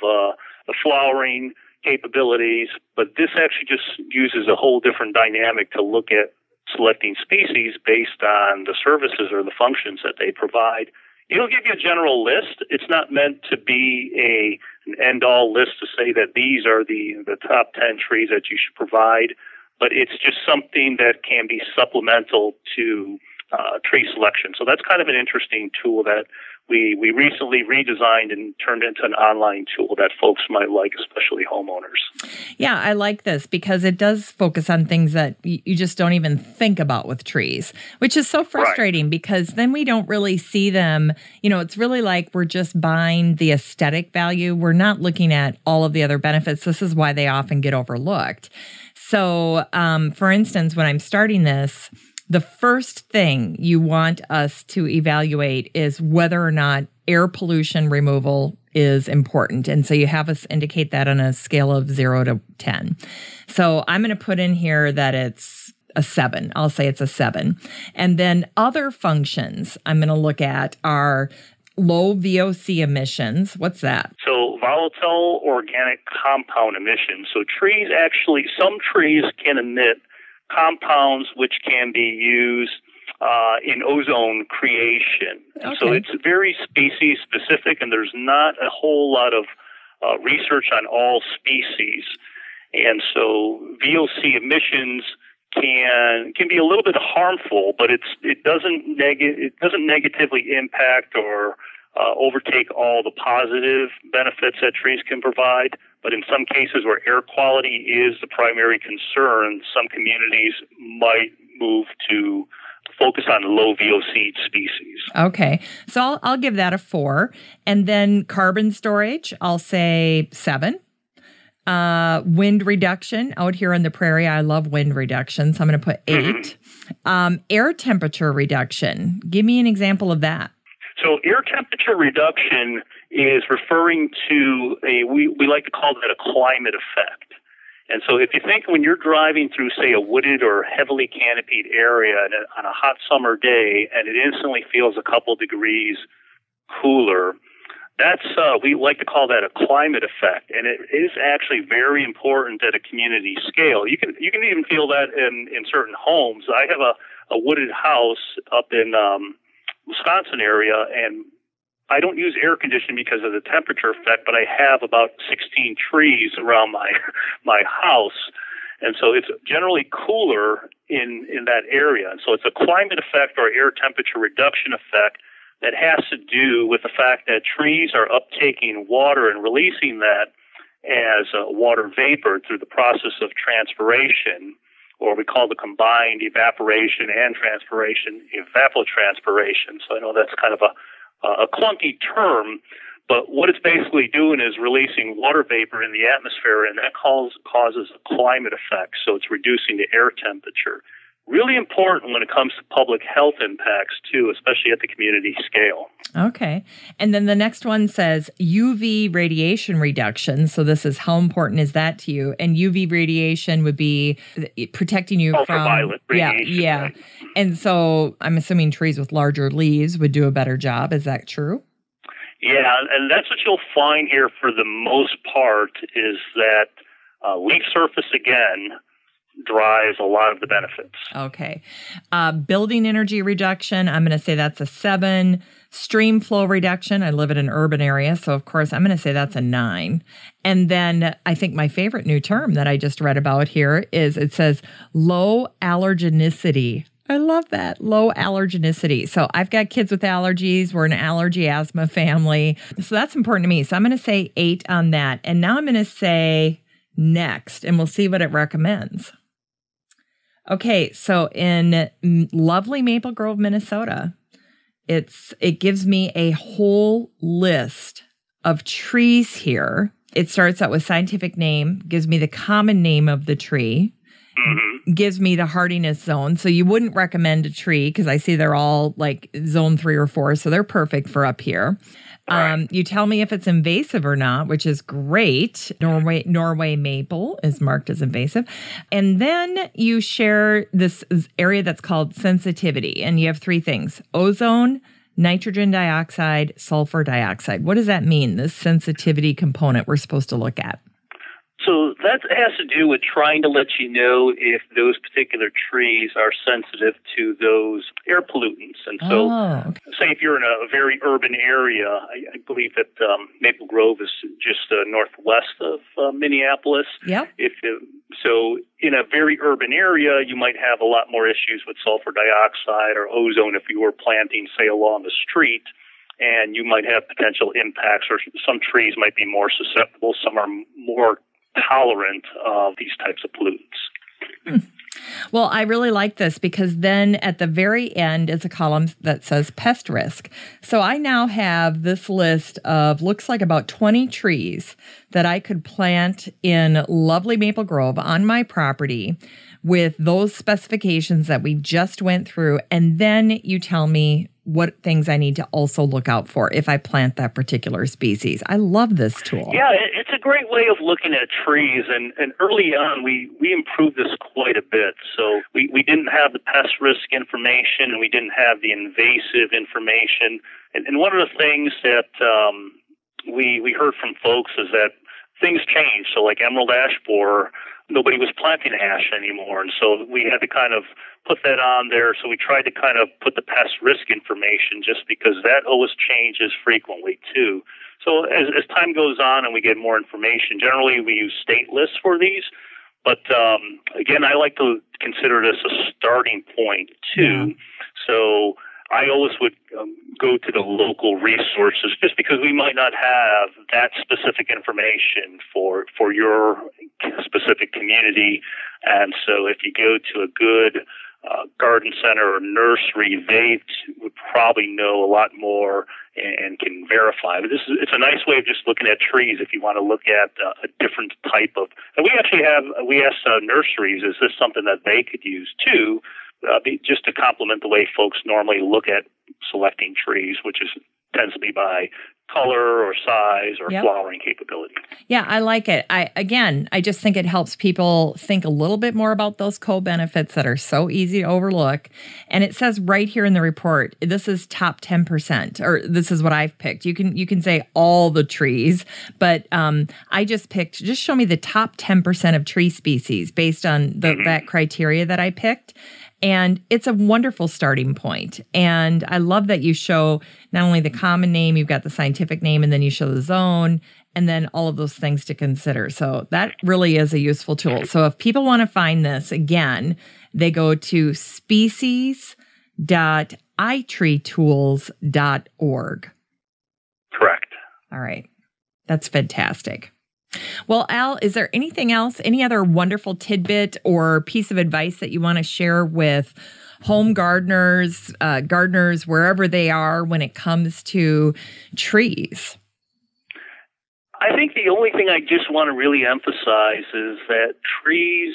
the flowering capabilities, but this actually just uses a whole different dynamic to look at selecting species based on the services or the functions that they provide. It'll give you a general list. It's not meant to be an end-all list to say that these are the top 10 trees that you should provide, but it's just something that can be supplemental to tree selection. So that's kind of an interesting tool that we recently redesigned and turned into an online tool that folks might like, especially homeowners. Yeah, I like this because it does focus on things that you just don't even think about with trees, which is so frustrating because then we don't really see them. You know, it's really like we're just buying the aesthetic value. We're not looking at all of the other benefits. This is why they often get overlooked. So, for instance, when I'm starting this, the first thing you want us to evaluate is whether or not air pollution removal is important. And so you have us indicate that on a scale of 0 to 10. So I'm going to put in here that it's a 7. I'll say it's a 7. And then other functions I'm going to look at are low VOC emissions. What's that? So volatile organic compound emissions. So trees actually, some trees can emit compounds which can be used in ozone creation. And so it's very species specific, and there's not a whole lot of research on all species. And so VOC emissions can be a little bit harmful, but it doesn't negatively impact or overtake all the positive benefits that trees can provide. But in some cases where air quality is the primary concern, some communities might move to focus on low VOC species. Okay. So I'll give that a 4. And then carbon storage, I'll say 7. Wind reduction out here on the prairie. I love wind reduction. So I'm going to put 8. Air temperature reduction. Give me an example of that. So air temperature reduction is referring to we like to call that a climate effect. And so if you think when you're driving through, say, a wooded or heavily canopied area on a hot summer day, and it instantly feels a couple degrees cooler, that's we like to call that a climate effect, and it is actually very important at a community scale. You can even feel that in certain homes. I have a wooded house up in Wisconsin area, and I don't use air conditioning because of the temperature effect, but I have about 16 trees around my house. And so it's generally cooler in that area. And so it's a climate effect or air temperature reduction effect that has to do with the fact that trees are uptaking water and releasing that as water vapor through the process of transpiration, or we call the combined evaporation and transpiration evapotranspiration. So I know that's kind of a clunky term, but what it's basically doing is releasing water vapor in the atmosphere, and that causes a climate effect. So it's reducing the air temperature. Really important when it comes to public health impacts, too, especially at the community scale. Okay. And then the next one says UV radiation reduction. So this is how important is that to you? And UV radiation would be protecting you from ultraviolet radiation. Yeah. Right. And so I'm assuming trees with larger leaves would do a better job. Is that true? Yeah, and that's what you'll find here for the most part is that leaf surface, again, drives a lot of the benefits. Okay. Building energy reduction, I'm going to say that's a 7. Stream flow reduction, I live in an urban area, so of course I'm going to say that's a 9. And then I think my favorite new term that I just read about here is it says low allergenicity. I love that. Low allergenicity. So I've got kids with allergies. We're an allergy asthma family. So that's important to me. So I'm going to say 8 on that. And now I'm going to say next, and we'll see what it recommends. Okay, so in lovely Maple Grove, Minnesota, it gives me a whole list of trees here. It starts out with scientific name, gives me the common name of the tree, gives me the hardiness zone. So you wouldn't recommend a tree because I see they're all like zone 3 or 4, so they're perfect for up here. Right. You tell me if it's invasive or not, which is great. Norway maple is marked as invasive. And then you share this area that's called sensitivity. And you have 3 things: ozone, nitrogen dioxide, sulfur dioxide. What does that mean, this sensitivity component we're supposed to look at? So that has to do with trying to let you know if those particular trees are sensitive to those air pollutants. And so, say if you're in a very urban area, I believe that Maple Grove is just northwest of Minneapolis. Yeah. So in a very urban area, you might have a lot more issues with sulfur dioxide or ozone if you were planting, say, along the street. and you might have potential impacts, or some trees might be more susceptible, some are more tolerant of these types of pollutants. Well, I really like this because then at the very end is a column that says pest risk. So I now have this list of, looks like about 20 trees that I could plant in lovely Maple Grove on my property with those specifications that we just went through. And then you tell me what things I need to also look out for if I plant that particular species. I love this tool. Yeah, it's a great way of looking at trees. And early on, we improved this quite a bit. So we didn't have the pest risk information, and we didn't have the invasive information. And one of the things that we heard from folks is that things changed. So like emerald ash borer, nobody was planting ash anymore. And so we had to kind of put that on there. So we tried to kind of put the pest risk information just because that always changes frequently too. So as time goes on and we get more information, generally we use state lists for these. But again, I like to consider this a starting point too. Yeah. So I always would go to the local resources just because we might not have that specific information for your specific community. And so if you go to a good garden center or nursery, they would probably know a lot more and can verify. But it's a nice way of just looking at trees if you want to look at a different type of. And we asked nurseries, is this something that they could use too? Just to complement the way folks normally look at selecting trees, which tends to be by color or size or flowering capability. Yeah, I like it. I just think it helps people think a little bit more about those co-benefits that are so easy to overlook. And it says right here in the report, this is top 10%, or this is what I've picked. You can say all the trees, but I just show me the top 10% of tree species based on that criteria that I picked. And it's a wonderful starting point. And I love that you show not only the common name, you've got the scientific name, and then you show the zone, and then all of those things to consider. So that really is a useful tool. So if people want to find this, again, they go to species.itritools.org. Correct. All right. That's fantastic. Well, Al, is there anything else, any other wonderful tidbit or piece of advice that you want to share with home gardeners, gardeners, wherever they are when it comes to trees? I think the only thing I just want to really emphasize is that trees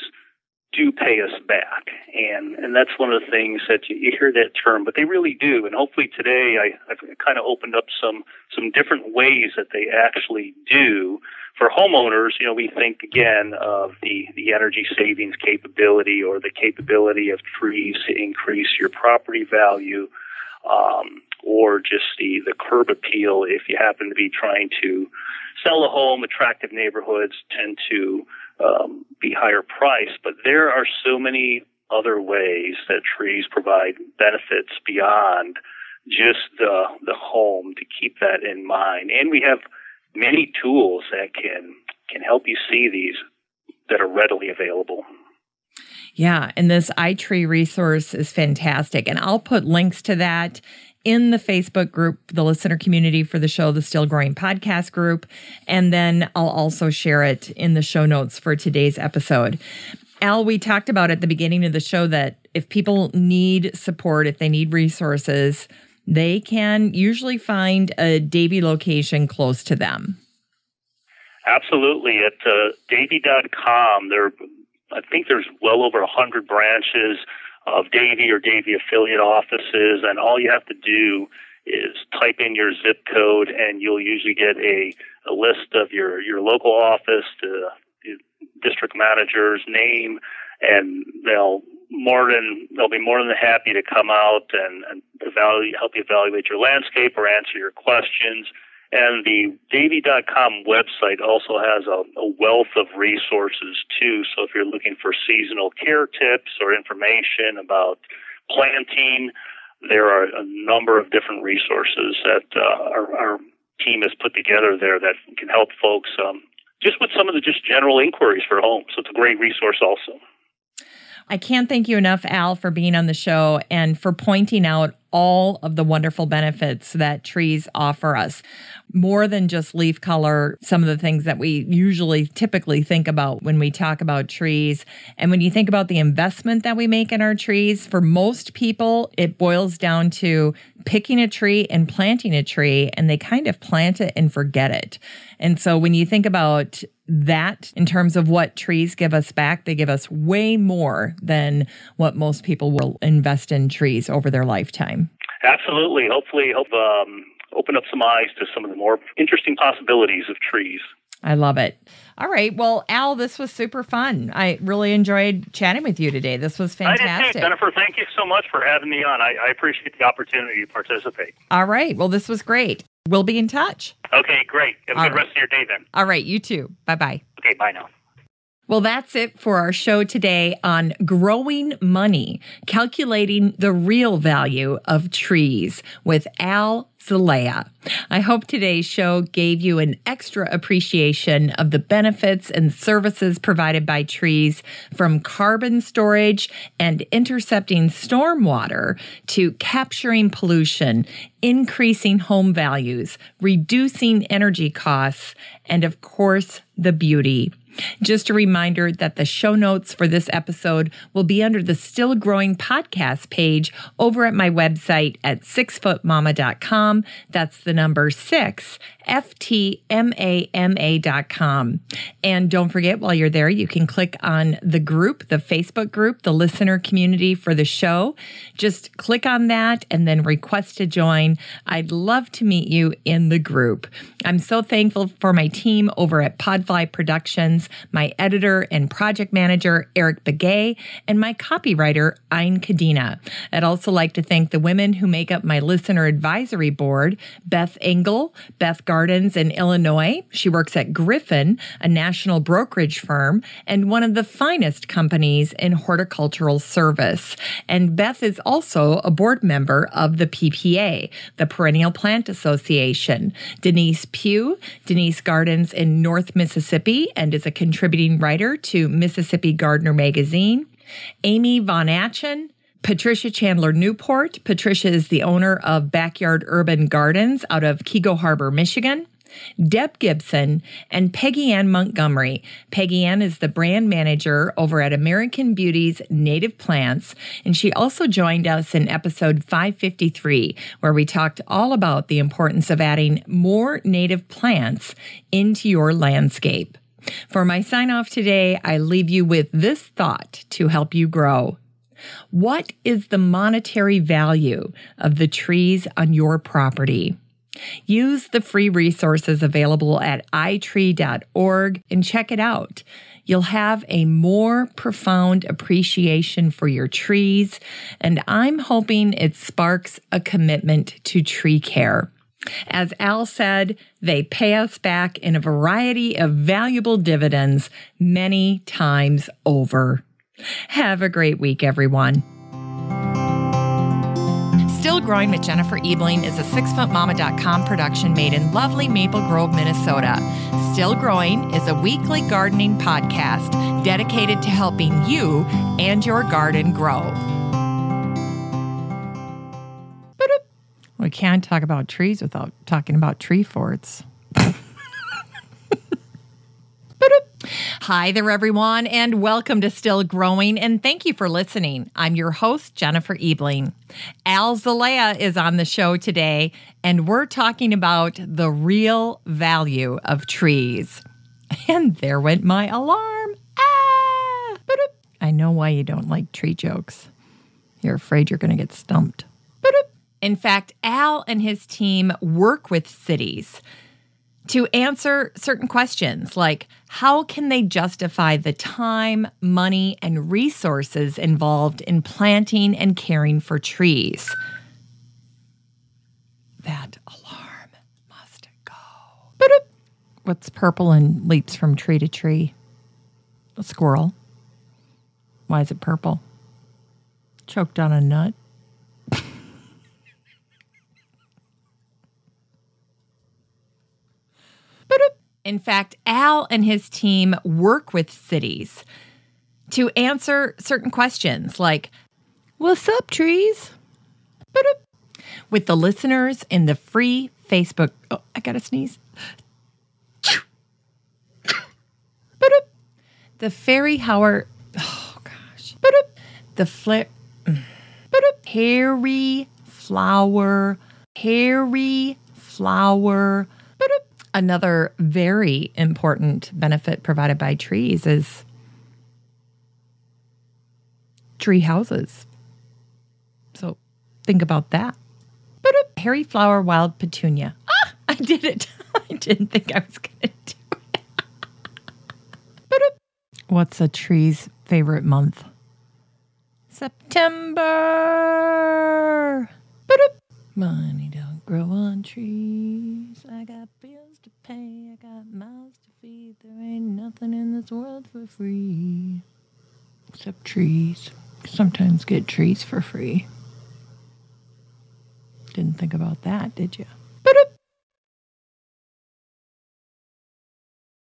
do pay us back. And that's one of the things that you hear that term, but they really do. And hopefully today I've kind of opened up some different ways that they actually do. For homeowners, we think again of the energy savings capability or the capability of trees to increase your property value, or just the curb appeal if you happen to be trying to sell a home. Attractive neighborhoods tend to be higher priced, but there are so many other ways that trees provide benefits beyond just the home, to keep that in mind. And we have many tools that can help you see these that are readily available. Yeah, and this ITRI resource is fantastic. And I'll put links to that in the Facebook group, the listener community for the show, the Still Growing podcast group. And then I'll also share it in the show notes for today's episode. Al, we talked about at the beginning of the show that if people need support, if they need resources, they can usually find a Davey location close to them. Absolutely. At Davey.com, I think there's well over 100 branches of Davey or Davey affiliate offices, and all you have to do is type in your zip code, and you'll usually get a list of your local office, the district manager's name, and they'll be more than happy to come out and help you evaluate your landscape or answer your questions. And the Davey.com website also has a wealth of resources too. So if you're looking for seasonal care tips or information about planting, there are a number of different resources that our team has put together there that can help folks just with some of the just general inquiries for homes. So it's a great resource also. I can't thank you enough, Al, for being on the show and for pointing out all of the wonderful benefits that trees offer us. More than just leaf color, some of the things that we usually typically think about when we talk about trees. And when you think about the investment that we make in our trees, for most people, it boils down to picking a tree and planting a tree, and they kind of plant it and forget it. And so when you think about that in terms of what trees give us back, they give us way more than what most people will invest in trees over their lifetime. Absolutely. Hopefully, open up some eyes to some of the more interesting possibilities of trees. I love it. All right. Well, Al, this was super fun. I really enjoyed chatting with you today. This was fantastic. I did too. Jennifer, thank you so much for having me on. I appreciate the opportunity to participate. All right. Well, this was great. We'll be in touch. Okay, great. Have a good rest of your day then. All right. You too. Bye-bye. Okay, bye now. Well, that's it for our show today on growing money, calculating the real value of trees with Al Zelaya. I hope today's show gave you an extra appreciation of the benefits and services provided by trees, from carbon storage and intercepting stormwater to capturing pollution, increasing home values, reducing energy costs, and of course, the beauty. Just a reminder that the show notes for this episode will be under the Still Growing podcast page over at my website at 6footmama.com. That's the number 6, FTMAMA.com. And don't forget, while you're there, you can click on the group, the Facebook group, the listener community for the show. Just click on that and then request to join. I'd love to meet you in the group. I'm so thankful for my team over at Podfly Productions, my editor and project manager, Eric Begay, and my copywriter, Ayn Kadina. I'd also like to thank the women who make up my listener advisory board, Beth Engel, Beth Gardens in Illinois. She works at Griffin, a national brokerage firm, and one of the finest companies in horticultural service. And Beth is also a board member of the PPA, the Perennial Plant Association. Denise Pugh, Denise Gardens in North Mississippi, and is a contributing writer to Mississippi Gardener magazine. Amy Von Atchen, Patricia Chandler Newport. Patricia is the owner of Backyard Urban Gardens out of Kego Harbor, Michigan. Deb Gibson, and Peggy Ann Montgomery. Peggy Ann is the brand manager over at American Beauty's Native Plants, and she also joined us in episode 553, where we talked all about the importance of adding more native plants into your landscape. For my sign-off today, I leave you with this thought to help you grow. What is the monetary value of the trees on your property? Use the free resources available at ITRI.org and check it out. You'll have a more profound appreciation for your trees, and I'm hoping it sparks a commitment to tree care. As Al said, they pay us back in a variety of valuable dividends many times over. Have a great week, everyone. Still Growing with Jennifer Ebling is a 6footmama.com production made in lovely Maple Grove, Minnesota. Still Growing is a weekly gardening podcast dedicated to helping you and your garden grow. We can't talk about trees without talking about tree forts. Hi there, everyone, and welcome to Still Growing, and thank you for listening. I'm your host, Jennifer Ebling. Al Zelaya is on the show today, and we're talking about the real value of trees. And there went my alarm. Ah! I know why you don't like tree jokes. You're afraid you're going to get stumped. In fact, Al and his team work with cities to answer certain questions like, how can they justify the time, money, and resources involved in planting and caring for trees? That alarm must go. What's purple and leaps from tree to tree? A squirrel. Why is it purple? Choked on a nut. In fact, Al and his team work with cities to answer certain questions like, what's up, trees? with the listeners in the free Facebook. Oh, I gotta sneeze. The fairy Howard. Oh gosh. The hairy flower. Another very important benefit provided by trees is tree houses. So think about that. Hairy flower wild petunia. Ah, I did it. I didn't think I was going to do it. What's a tree's favorite month? September. Money don't grow on trees. I got bills to pay. I got mouths to feed. There ain't nothing in this world for free. Except trees. Sometimes get trees for free. Didn't think about that, did you?